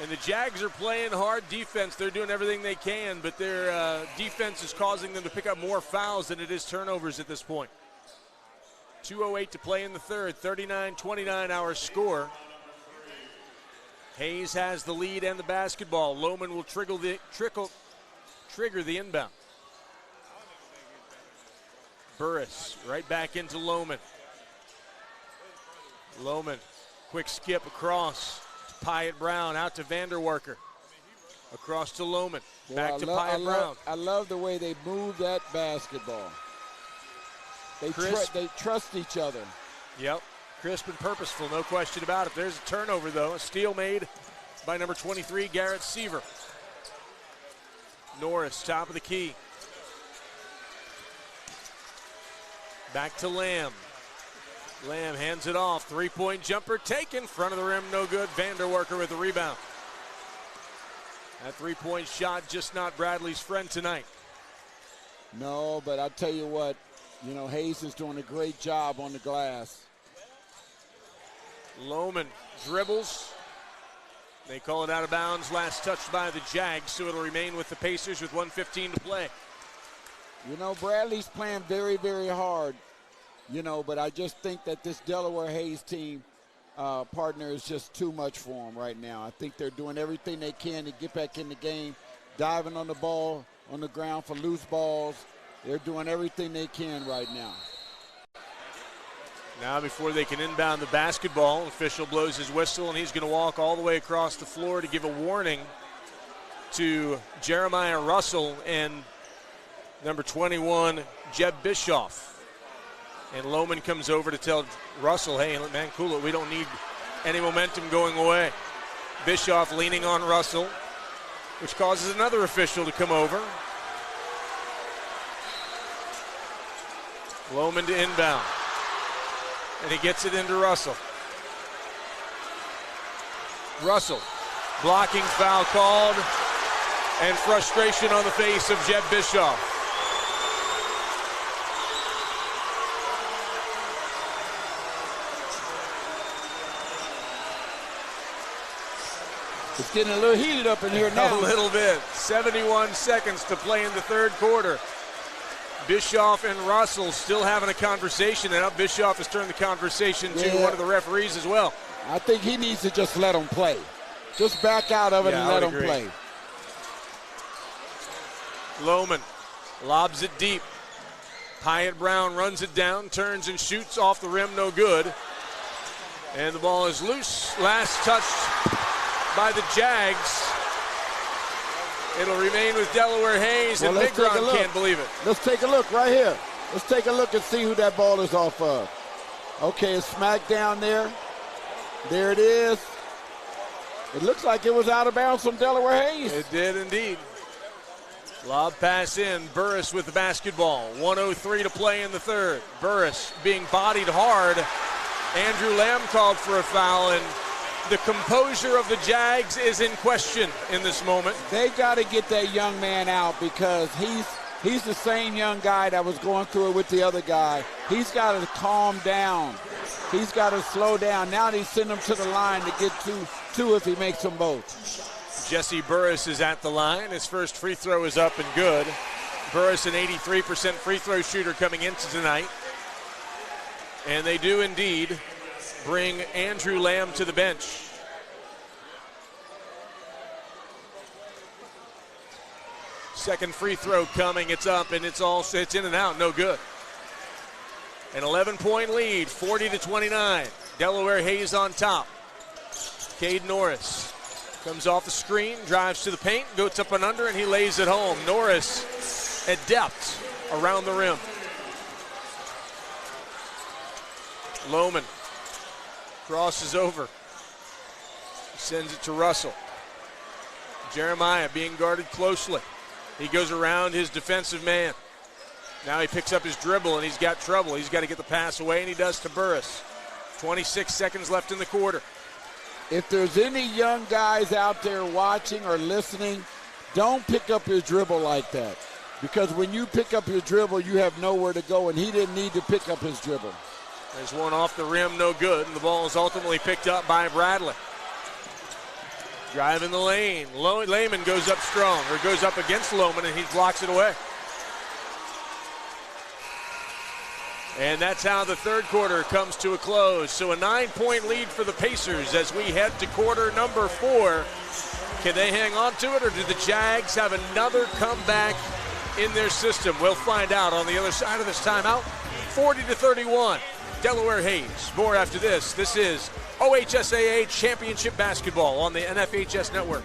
And the Jags are playing hard defense. They're doing everything they can, but their defense is causing them to pick up more fouls than it is turnovers at this point. 2:08 to play in the third. 39-29 our score. Hayes has the lead and the basketball. Lohman will trigger the inbound. Burris right back into Lohman. Lohman, quick skip across to Pyatt Brown, out to Vanderwerker. Across to Lohman, back to Pyatt Brown. I love the way they move that basketball. They trust each other. Yep, crisp and purposeful, no question about it. There's a turnover, though. A steal made by number 23, Garrett Seaver. Norris, top of the key. Back to Lamb. Lamb hands it off. Three-point jumper taken. Front of the rim, no good. Vanderwerker with the rebound. That three-point shot just not Bradley's friend tonight. No, but I tell you what, Hayes is doing a great job on the glass. Lohman dribbles. They call it out of bounds. Last touched by the Jags, so it'll remain with the Pacers with 1:15 to play. Bradley's playing very, very hard, but I just think that this Delaware Hayes team partner is just too much for them right now. I think they're doing everything they can to get back in the game, diving on the ball, on the ground for loose balls. They're doing everything they can right now. Now before they can inbound the basketball, the official blows his whistle, and he's going to walk all the way across the floor to give a warning to Jeremiah Russell and number 21, Jeb Bischoff. And Lohman comes over to tell Russell, hey, man, cool it. We don't need any momentum going away. Bischoff leaning on Russell, which causes another official to come over. Lohman to inbound. And he gets it into Russell. Russell, blocking foul called, and frustration on the face of Jeb Bischoff. It's getting a little heated up in here now. A little bit. 71 seconds to play in the third quarter. Bischoff and Russell still having a conversation, and now Bischoff has turned the conversation to one of the referees as well. I think he needs to just let them play. Just back out of it and let them play. Lohman lobs it deep. Pyatt Brown runs it down, turns and shoots off the rim, no good. And the ball is loose. Last touched by the Jags. It'll remain with Delaware Hayes, and Migron can't believe it. Let's take a look right here. Let's take a look and see who that ball is off of. Okay, it's smacked down there. There it is. It looks like it was out of bounds from Delaware Hayes. It did indeed. Lob pass in. Burris with the basketball. 1:03 to play in the third. Burris being bodied hard. Andrew Lamb called for a foul, and the composure of the Jags is in question in this moment. They got to get that young man out because he's the same young guy that was going through it with the other guy. He's got to calm down. He's got to slow down. Now they send him to the line to get two if he makes them both. Jesse Burris is at the line. His first free throw is up and good. Burris, an 83% free throw shooter coming into tonight. And they do indeed bring Andrew Lamb to the bench. Second free throw coming. It's up, and it's in and out. No good. An 11-point lead, 40-29. Delaware Hayes on top. Cade Norris comes off the screen, drives to the paint, goes up and under, and he lays it home. Norris at depth around the rim. Lohman crosses over. Sends it to Russell. Jeremiah being guarded closely. He goes around his defensive man. Now he picks up his dribble, and he's got trouble. He's got to get the pass away, and he does to Burris. 26 seconds left in the quarter. If there's any young guys out there watching or listening, don't pick up your dribble like that. Because when you pick up your dribble, you have nowhere to go, and he didn't need to pick up his dribble. There's one off the rim, no good, and the ball is ultimately picked up by Bradley. Driving the lane. Lehman goes up strong, or goes up against Lohman, and he blocks it away. And that's how the third quarter comes to a close. So a 9-point lead for the Pacers as we head to quarter number 4. Can they hang on to it, or do the Jags have another comeback in their system? We'll find out on the other side of this timeout. 40-31. Delaware Hayes. More after this. This is OHSAA Championship Basketball on the NFHS Network.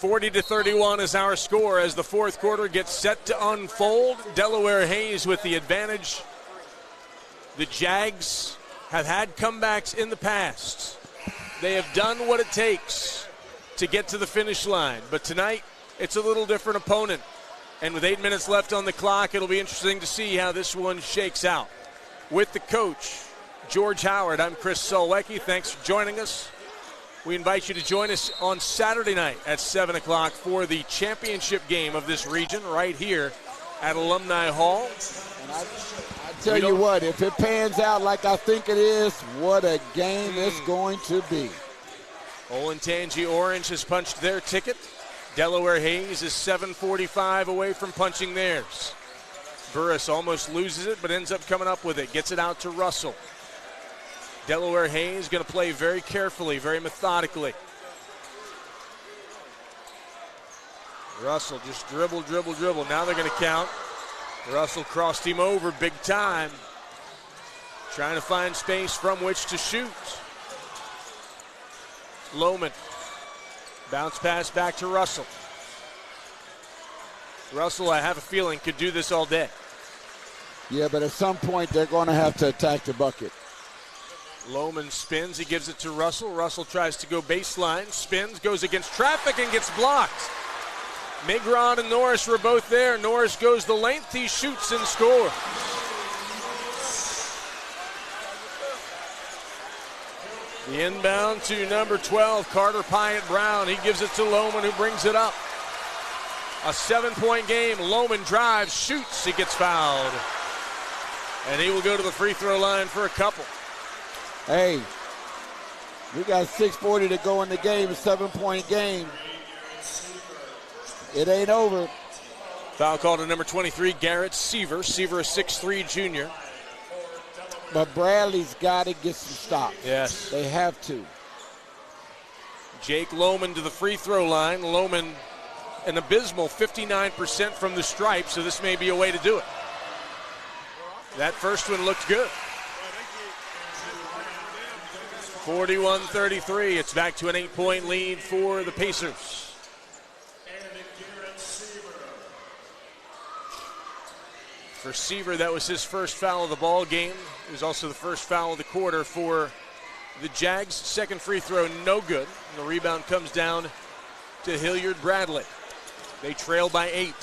(40-31) is our score as the fourth quarter gets set to unfold. Delaware Hayes with the advantage. The Jags have had comebacks in the past. They have done what it takes to get to the finish line. But tonight, it's a little different opponent. And with 8 minutes left on the clock, it'll be interesting to see how this one shakes out. With the coach, George Howard, I'm Chris Solwecki. Thanks for joining us. We invite you to join us on Saturday night at 7 o'clock for the championship game of this region right here at Alumni Hall. And I tell you what, if it pans out like I think it is, what a game it's going to be. Olentangy Orange has punched their ticket. Delaware Hayes is 7:45 away from punching theirs. Burris almost loses it, but ends up coming up with it. Gets it out to Russell. Delaware Hayes going to play very carefully, very methodically. Russell just dribble. Now they're going to count. Russell crossed him over big time. Trying to find space from which to shoot. Lohman. Bounce pass back to Russell. Russell, I have a feeling, could do this all day. Yeah, but at some point they're going to have to attack the bucket. Lohman spins. He gives it to Russell. Russell tries to go baseline. Spins, goes against traffic, and gets blocked. Migron and Norris were both there. Norris goes the length. He shoots and scores. The inbound to number 12, Carter Pyatt Brown. He gives it to Lohman, who brings it up. A 7-point game. Lohman drives, shoots. He gets fouled. And he will go to the free throw line for a couple. Hey, we got 6:40 to go in the game, a 7-point game. It ain't over. Foul called to number 23, Garrett Seaver. Seaver, a 6'3 junior. But Bradley's got to get some stops. Yes. They have to. Jake Lohman to the free throw line. Lohman, an abysmal 59% from the stripe, so this may be a way to do it. That first one looked good. 41-33. It's back to an 8-point lead for the Pacers. For Seaver, that was his first foul of the ball game. It was also the first foul of the quarter for the Jags. Second free throw, no good. And the rebound comes down to Hilliard Bradley. They trail by 8.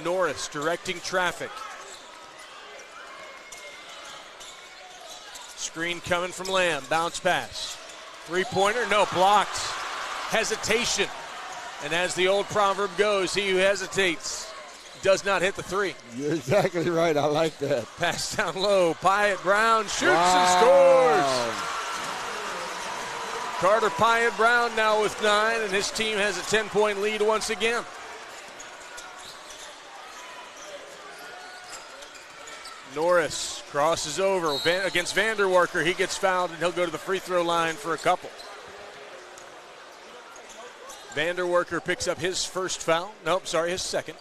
Norris directing traffic. Screen coming from Lamb. Bounce pass. Three-pointer, no, blocked. Hesitation. And as the old proverb goes, he who hesitates does not hit the three. You're exactly right. I like that. Pass down low. Pyatt Brown shoots and scores. Carter Pyatt Brown now with 9, and his team has a 10-point lead once again. Norris crosses over against Vanderwerker. He gets fouled, and he'll go to the free throw line for a couple. Vanderwerker picks up his first foul. Nope, sorry, his second.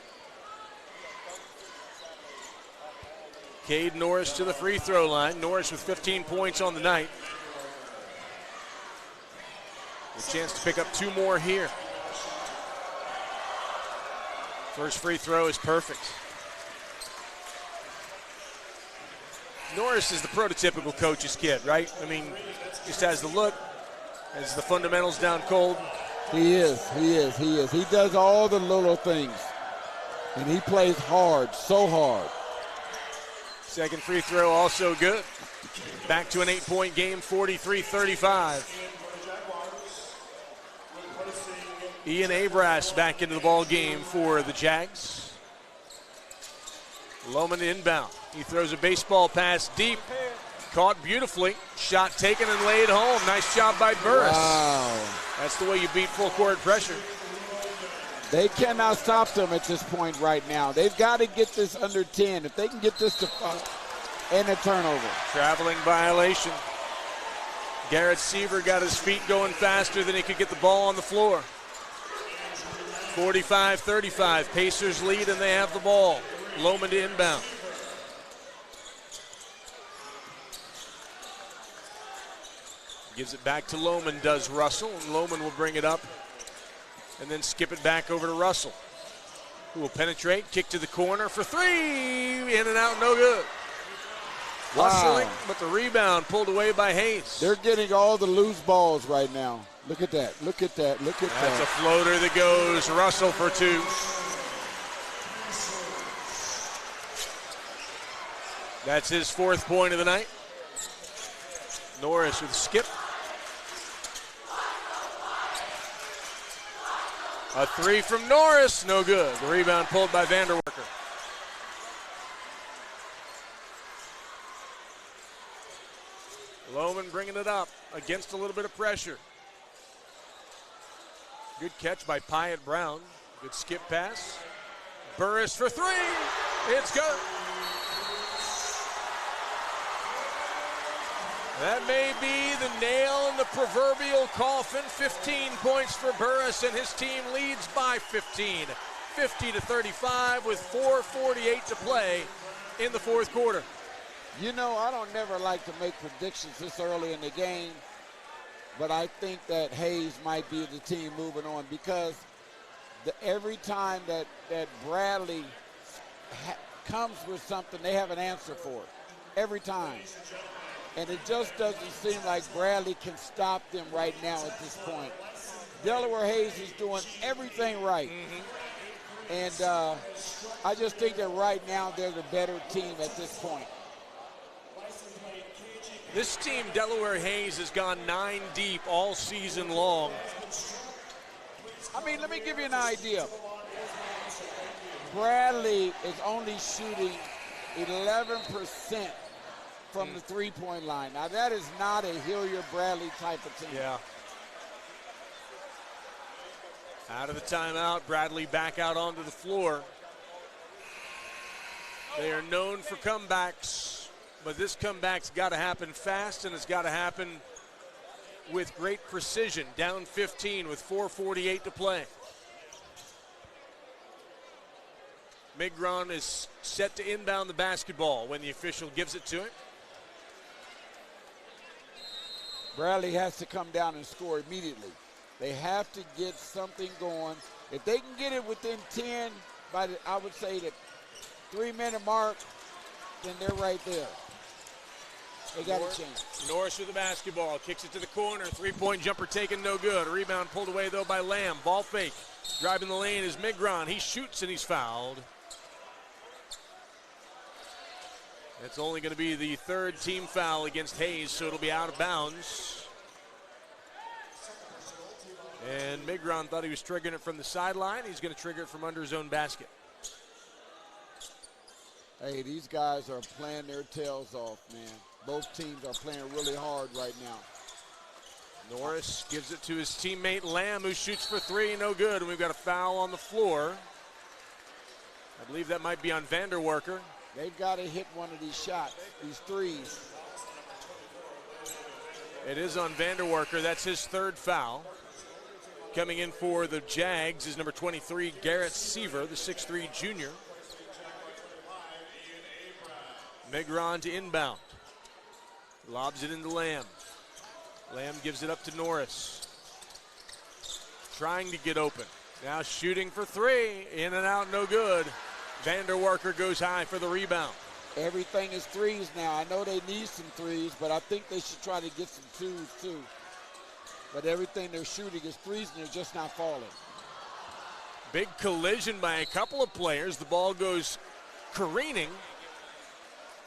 Cade Norris to the free throw line. Norris with 15 points on the night. A chance to pick up 2 more here. First free throw is perfect. Norris is the prototypical coach's kid, right? I mean, just has the look, has the fundamentals down cold. He is. He does all the little things. And he plays hard, so hard. Second free throw also good. Back to an 8-point game, 43-35. Ian Abras back into the ball game for the Jags. Lohman inbound. He throws a baseball pass deep. Caught beautifully. Shot taken and laid home. Nice job by Burris. Wow. That's the way you beat full court pressure. They cannot stop them at this point right now. They've got to get this under 10. If they can get this to and a turnover. Traveling violation. Garrett Seaver got his feet going faster than he could get the ball on the floor. 45-35. Pacers lead and they have the ball. Lohman to inbound. Gives it back to Lohman, does Russell, and Lohman will bring it up and then skip it back over to Russell, who will penetrate, kick to the corner for 3, in and out, no good. Wow. Hustling, but the rebound pulled away by Hayes. They're getting all the loose balls right now. Look at that, look at that, look at that. That's a floater that goes Russell for 2. That's his 4th point of the night. Norris with a skip. A 3 from Norris, no good. The rebound pulled by Vanderwerker. Lohman bringing it up against a little bit of pressure. Good catch by Pyatt Brown. Good skip pass. Burris for 3. It's good. That may be the nail in the proverbial coffin. 15 points for Burris, and his team leads by 15. 50-35 with 4:48 to play in the 4th quarter. You know, I don't never like to make predictions this early in the game, but I think that Hayes might be the team moving on because every time that Bradley comes with something, they have an answer for it. Every time. And it just doesn't seem like Bradley can stop them right now at this point. Delaware Hayes is doing everything right. Mm-hmm. And I just think that right now they're the better team at this point. This team, Delaware Hayes, has gone 9 deep all season long. I mean, let me give you an idea. Bradley is only shooting 11% from the three-point line. Now, that is not a Hilliard-Bradley type of team. Yeah. Out of the timeout, Bradley back out onto the floor. They are known for comebacks, but this comeback's got to happen fast, and it's got to happen with great precision. Down 15 with 4:48 to play. Migron is set to inbound the basketball when the official gives it to him. Bradley has to come down and score immediately. They have to get something going. If they can get it within 10, I would say the 3-minute mark, then they're right there. They got a chance. Norris with the basketball, kicks it to the corner. 3-point jumper taken, no good. A rebound pulled away, though, by Lamb. Ball fake. Driving the lane is Migron. He shoots and he's fouled. It's only going to be the third team foul against Hayes, so it'll be out of bounds. And Migron thought he was triggering it from the sideline. He's going to trigger it from under his own basket. Hey, these guys are playing their tails off, man. Both teams are playing really hard right now. Norris gives it to his teammate Lamb, who shoots for 3, no good. And we've got a foul on the floor. I believe that might be on Vanderwerker. They've got to hit one of these shots, these threes. It is on Vanderwerker. That's his third foul. Coming in for the Jags is number 23, Garrett Seaver, the 6'3 junior. Migron to inbound. Lobs it into Lamb. Lamb gives it up to Norris. Trying to get open. Now shooting for 3. In and out, no good. Vanderwerker goes high for the rebound. Everything is threes now. I know they need some threes, but I think they should try to get some twos too. But everything they're shooting is threes, and they're just not falling. Big collision by a couple of players. The ball goes careening,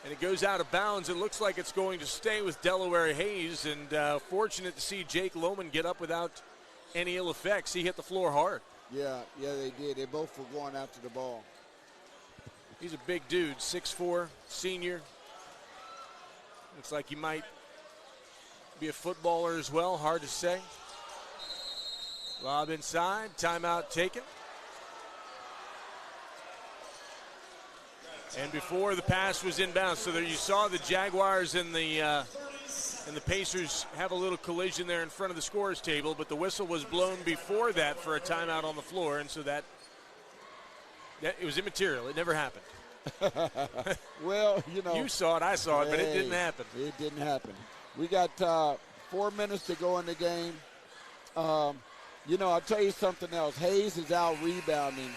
and it goes out of bounds. It looks like it's going to stay with Delaware Hayes, and fortunate to see Jake Lohman get up without any ill effects. He hit the floor hard. Yeah, they did. They both were going after the ball. He's a big dude, 6'4", senior. Looks like he might be a footballer as well, hard to say. Lob inside, timeout taken. And before the pass was inbound, so there you saw the Jaguars and the Pacers have a little collision there in front of the scorer's table, but the whistle was blown before that for a timeout on the floor, and so that it was immaterial. It never happened. Well, you saw it, I saw it, but it didn't happen. It didn't happen. We got 4 minutes to go in the game. I'll tell you something else. Hayes is out rebounding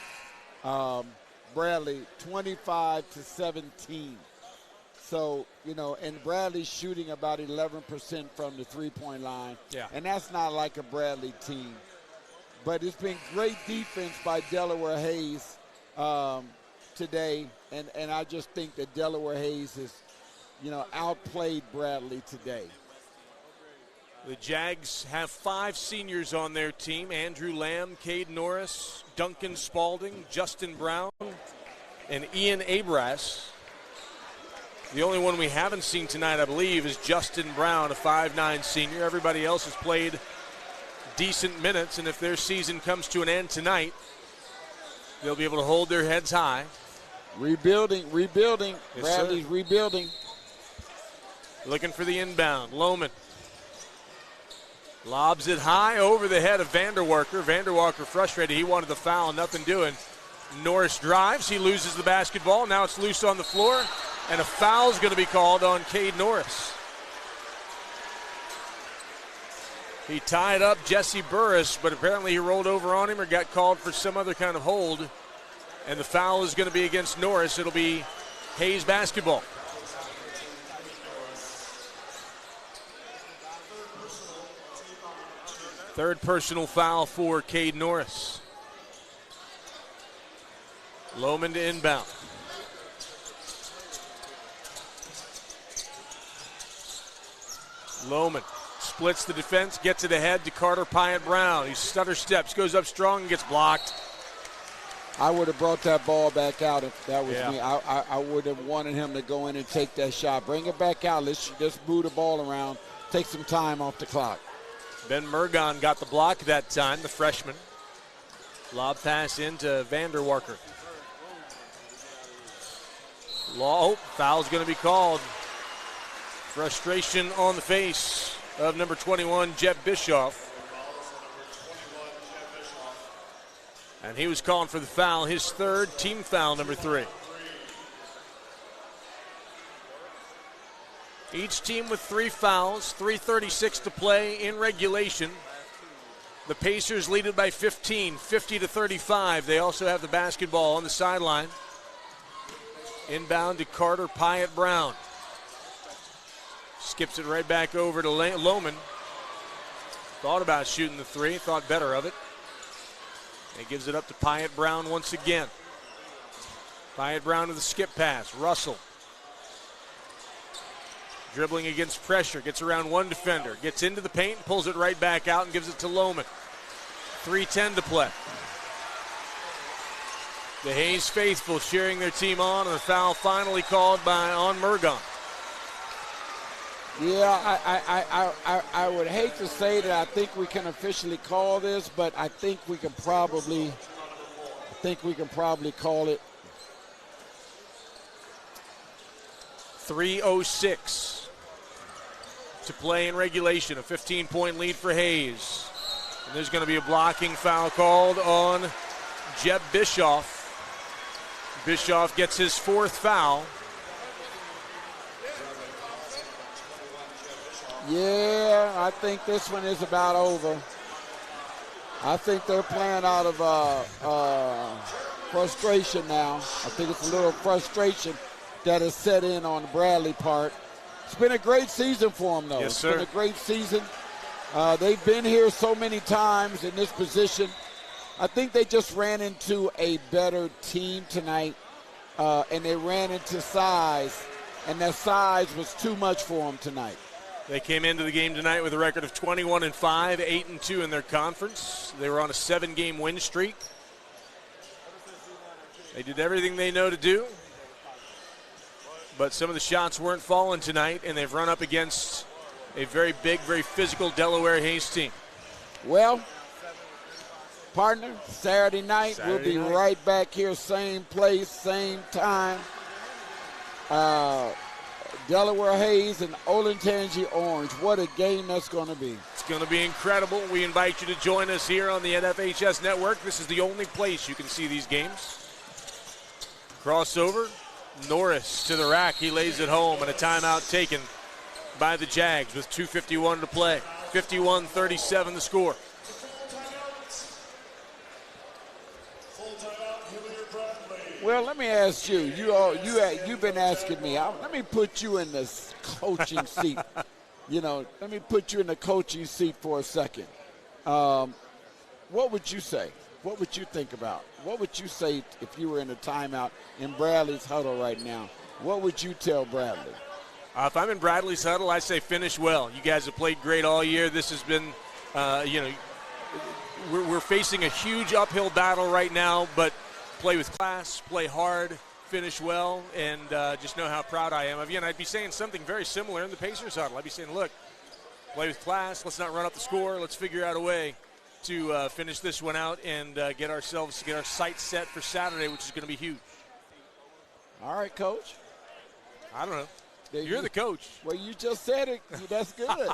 Bradley 25-17. So, and Bradley's shooting about 11% from the three-point line. Yeah. And that's not like a Bradley team. But it's been great defense by Delaware Hayes today. And I just think that Delaware Hayes has, outplayed Bradley today. The Jags have 5 seniors on their team: Andrew Lamb, Cade Norris, Duncan Spalding, Justin Brown, and Ian Abras. The only one we haven't seen tonight, I believe, is Justin Brown, a 5'9 senior. Everybody else has played decent minutes, and if their season comes to an end tonight, they'll be able to hold their heads high. Rebuilding. Yes, Bradley's sir. rebuilding. Looking for the inbound. Lohman lobs it high over the head of Vanderwerker. Vanderwerker frustrated. He wanted the foul, nothing doing. Norris drives. He loses the basketball. Now it's loose on the floor, and a foul's going to be called on Cade Norris. He tied up Jesse Burris, but apparently he rolled over on him or got called for some other kind of hold. And the foul is going to be against Norris. It'll be Hayes basketball. Third personal foul for Cade Norris. Lohman to inbound. Lohman splits the defense, gets it ahead to Carter Pyatt Brown. He stutter steps, goes up strong, and gets blocked. I would have brought that ball back out if that was Yeah. me. I would have wanted him to go in and take that shot. Bring it back out. Let's just move the ball around. Take some time off the clock. Ben Murgon got the block that time, the freshman. Lob pass into Vanderwerker. Foul's going to be called. Frustration on the face of number 21, Jeb Bischoff. And he was calling for the foul, his third, team foul number 3. Each team with 3 fouls, 3:36 to play in regulation. The Pacers lead it by 15, 50-35. They also have the basketball on the sideline. Inbound to Carter Pyatt Brown. Skips it right back over to Lohman. Thought about shooting the 3, thought better of it. And gives it up to Pyatt Brown once again. Pyatt Brown with a skip pass. Russell. Dribbling against pressure. Gets around one defender. Gets into the paint, pulls it right back out and gives it to Lohman. 3:10 to play. The Hayes faithful cheering their team on, and the foul finally called on Murgon. Yeah, I would hate to say that I think we can officially call this, but I think we can probably call it. 3:06 to play in regulation. A 15-point lead for Hayes. And there's going to be a blocking foul called on Jeb Bischoff. Bischoff gets his 4th foul. Yeah, I think this one is about over. I think they're playing out of frustration now. I think it's a little frustration that has set in on the Bradley part. It's been a great season for them, though. Yes, sir. It's been a great season. They've been here so many times in this position. I think they just ran into a better team tonight, and they ran into size, and that size was too much for them tonight. They came into the game tonight with a record of 21-5, 8-2 in their conference. They were on a 7-game win streak. They did everything they know to do, but some of the shots weren't falling tonight, and they've run up against a very big, very physical Delaware Hayes team. Well, partner, Saturday night, we'll be right back here, same place, same time. Delaware Hayes and Olentangy Orange. What a game that's going to be. It's going to be incredible. We invite you to join us here on the NFHS Network. This is the only place you can see these games. Crossover. Norris to the rack. He lays it home, and a timeout taken by the Jags with 2:51 to play. 51-37 the score. Well, let me ask you. You've been asking me. Let me put you in the coaching seat. Let me put you in the coaching seat for a second. What would you say? What would you think about? What would you say if you were in a timeout in Bradley's huddle right now? What would you tell Bradley? If I'm in Bradley's huddle, I say finish well. You guys have played great all year. This has been, we're facing a huge uphill battle right now, but play with class, play hard, finish well, and just know how proud I am of you. And I'd be saying something very similar in the Pacers huddle. I'd be saying, look, play with class. Let's not run up the score. Let's figure out a way to finish this one out and get our sights set for Saturday, which is going to be huge. All right, Coach. I don't know. You're the coach. Well, you just said it. That's good.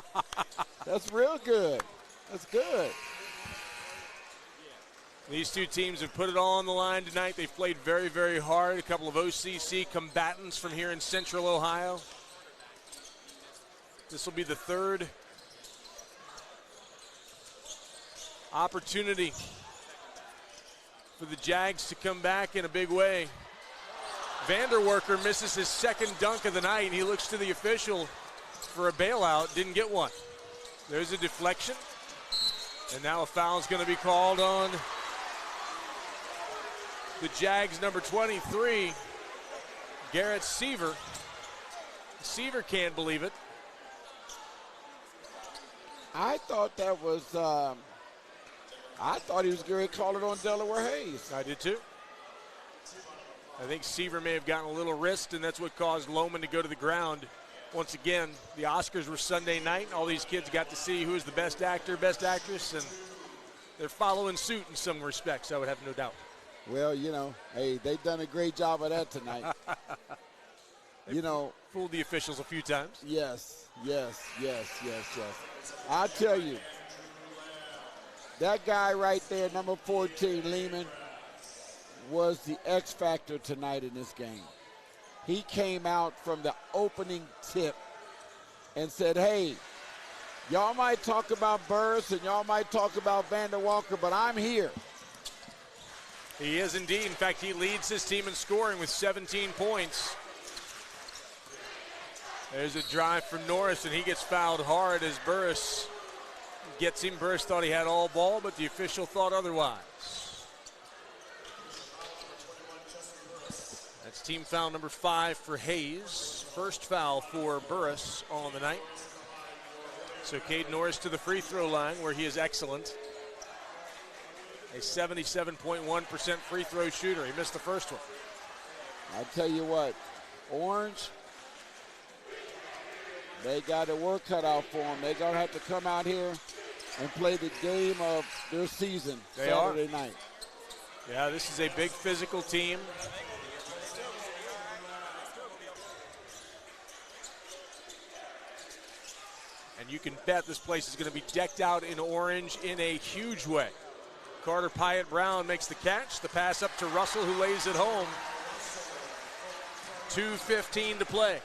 That's real good. That's good. These two teams have put it all on the line tonight. They've played very, very hard. A couple of OCC combatants from here in Central Ohio. This will be the third opportunity for the Jags to come back in a big way. Vanderwerker misses his second dunk of the night. He looks to the official for a bailout. Didn't get one. There's a deflection. And now a foul is going to be called on the Jags, number 23, Garrett Seaver. Seaver can't believe it. I thought that was, I thought he was going to call it on Delaware Hayes. I did too. I think Seaver may have gotten a little wrist, and that's what caused Lohman to go to the ground. Once again, the Oscars were Sunday night. All these kids got to see who is the best actor, best actress, and they're following suit in some respects, I would have no doubt. Well, hey, they've done a great job of that tonight. Fooled the officials a few times. Yes. I tell you, that guy right there, number 14, Lehman, was the X factor tonight in this game. He came out from the opening tip and said, hey, y'all might talk about Burris and y'all might talk about Vander Walker, but I'm here. He is indeed. In fact, he leads his team in scoring with 17 points. There's a drive from Norris, and he gets fouled hard as Burris gets him. Burris thought he had all ball, but the official thought otherwise. That's team foul number 5 for Hayes. First foul for Burris on the night. So Cade Norris to the free throw line, where he is excellent. A 77.1% free throw shooter. He missed the first one. I'll tell you what, Orange, they got their work cut out for them. They're going to have to come out here and play the game of their season Saturday night. Yeah, this is a big physical team. And you can bet this place is going to be decked out in orange in a huge way. Carter Pyatt Brown makes the catch. The pass up to Russell, who lays it home. 2:15 to play.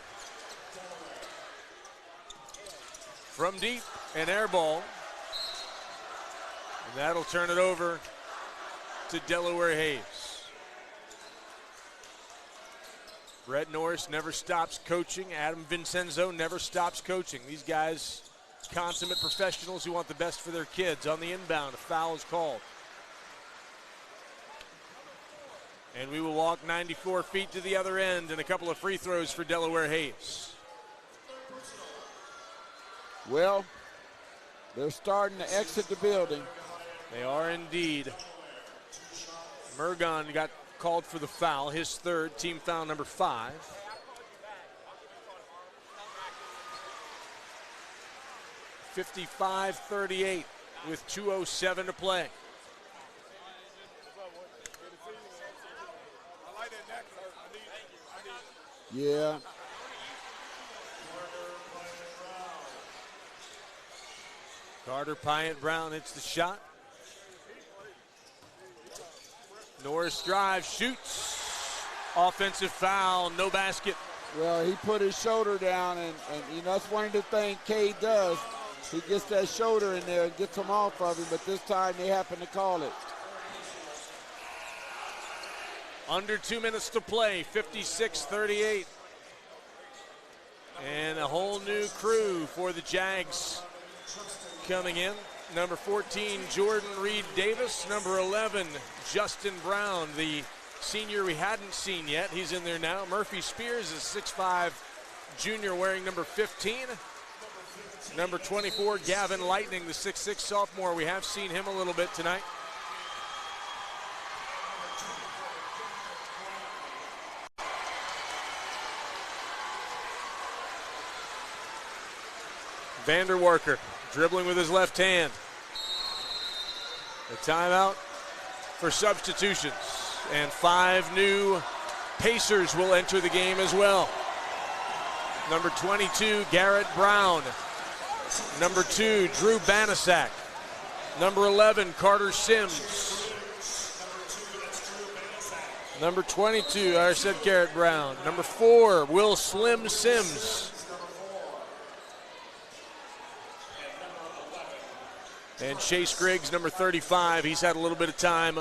From deep, an air ball. And that'll turn it over to Delaware Hayes. Brett Norris never stops coaching. Adam Vincenzo never stops coaching. These guys, consummate professionals who want the best for their kids. On the inbound, a foul is called. And we will walk 94 feet to the other end, and a couple of free throws for Delaware Hayes. Well, they're starting to exit the building. They are indeed. Mergon got called for the foul, his third, team foul number 5. (55-38) with 2:07 to play. Yeah. Carter Pyatt Brown hits the shot. Norris drives, shoots. Offensive foul, no basket. Well, he put his shoulder down, and that's one of the things Cade does. He gets that shoulder in there and gets him off of him, but this time they happen to call it. Under 2 minutes to play, 56-38. And a whole new crew for the Jags coming in. Number 14, Jordan Reed Davis. Number 11, Justin Brown, the senior we hadn't seen yet. He's in there now. Murphy Spears is 6'5", junior, wearing number 15. Number 24, Gavin Lightning, the 6'6" sophomore. We have seen him a little bit tonight. Vander Walker dribbling with his left hand. A timeout for substitutions. And 5 new Pacers will enter the game as well. Number 22, Garrett Brown. Number 2, Drew Banasak. Number 11, Carter Sims. Number 22, I said Garrett Brown. Number 4, Will Slim Sims. And Chase Griggs, number 35, he's had a little bit of time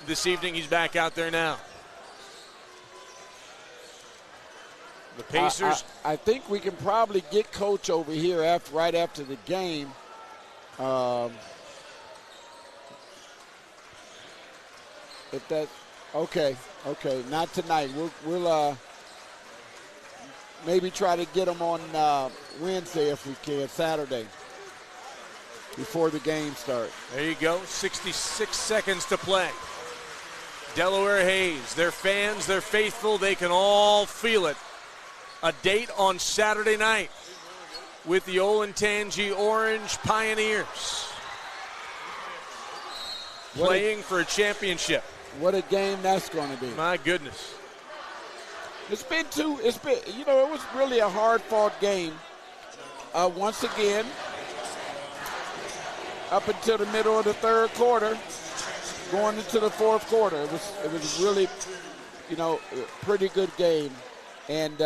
this evening. He's back out there now. The Pacers. I think we can probably get Coach over here right after the game. If that, okay, not tonight. We'll maybe try to get him on Wednesday if we can, Saturday, before the game starts. There you go, 66 seconds to play. Delaware Hayes, their fans, they're faithful, they can all feel it. A date on Saturday night with the Olentangy Orange Pioneers playing for a championship. What a game that's going to be. My goodness. It was really a hard-fought game. Once again, up until the middle of the third quarter, going into the fourth quarter, it was really, a pretty good game. And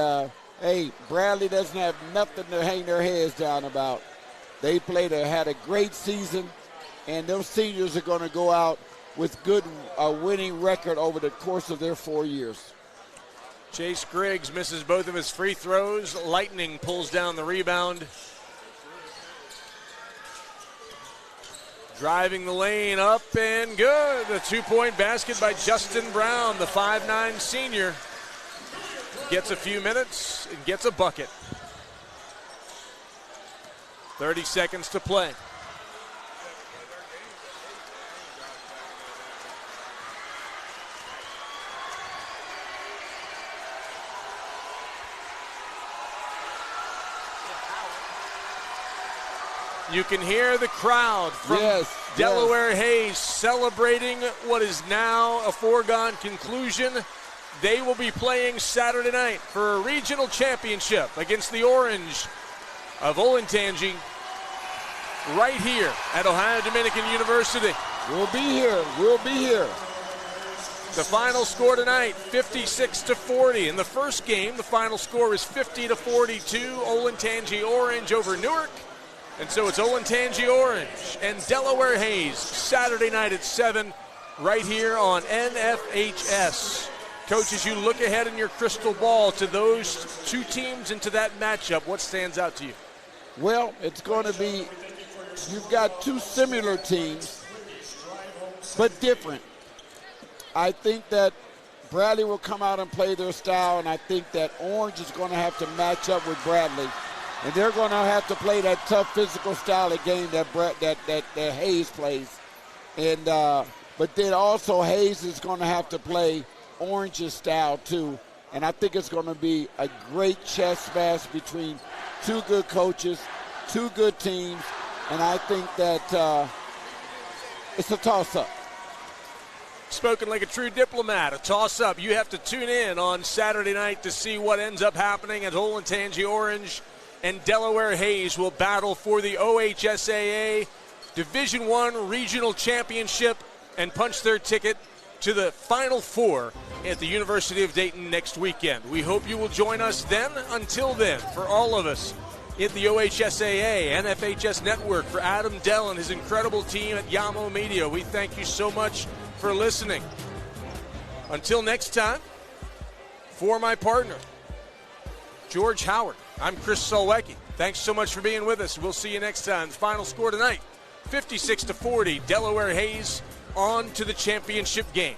hey, Bradley doesn't have nothing to hang their heads down about. They had a great season, and those seniors are going to go out with good winning record over the course of their 4 years. Chase Griggs misses both of his free throws. Lightning pulls down the rebound. Driving the lane up and good. A two-point basket by Justin Brown, the 5'9 senior. Gets a few minutes and gets a bucket. 30 seconds to play. You can hear the crowd from Delaware Hayes celebrating what is now a foregone conclusion. They will be playing Saturday night for a regional championship against the Orange of Olentangy right here at Ohio Dominican University. We'll be here. The final score tonight, 56-40. In the first game, the final score is 50-42. Olentangy Orange over Newark. And so it's Olentangy Orange and Delaware Hayes Saturday night at 7 right here on Nfhs. Coach, as you look ahead in your crystal ball to those two teams and to that matchup, what stands out to you? Well, it's going to be, you've got two similar teams, but different. I think that Bradley will come out and play their style, and I think that Orange is going to have to match up with Bradley. And they're going to have to play that tough physical style of game that Hayes plays. And but then also Hayes is going to have to play Orange's style too. And I think it's going to be a great chess match between two good coaches, two good teams. And I think that it's a toss-up. Spoken like a true diplomat, a toss-up. You have to tune in on Saturday night to see what ends up happening as Olentangy Orange and Delaware Hayes will battle for the OHSAA Division I Regional Championship and punch their ticket to the Final Four at the University of Dayton next weekend. We hope you will join us then. Until then, for all of us at the OHSAA, NFHS Network, for Adam Dell and his incredible team at Yamo Media, we thank you so much for listening. Until next time, for my partner, George Howard, I'm Chris Solwecki. Thanks so much for being with us. We'll see you next time. The final score tonight, 56-40, Delaware Hayes on to the championship game.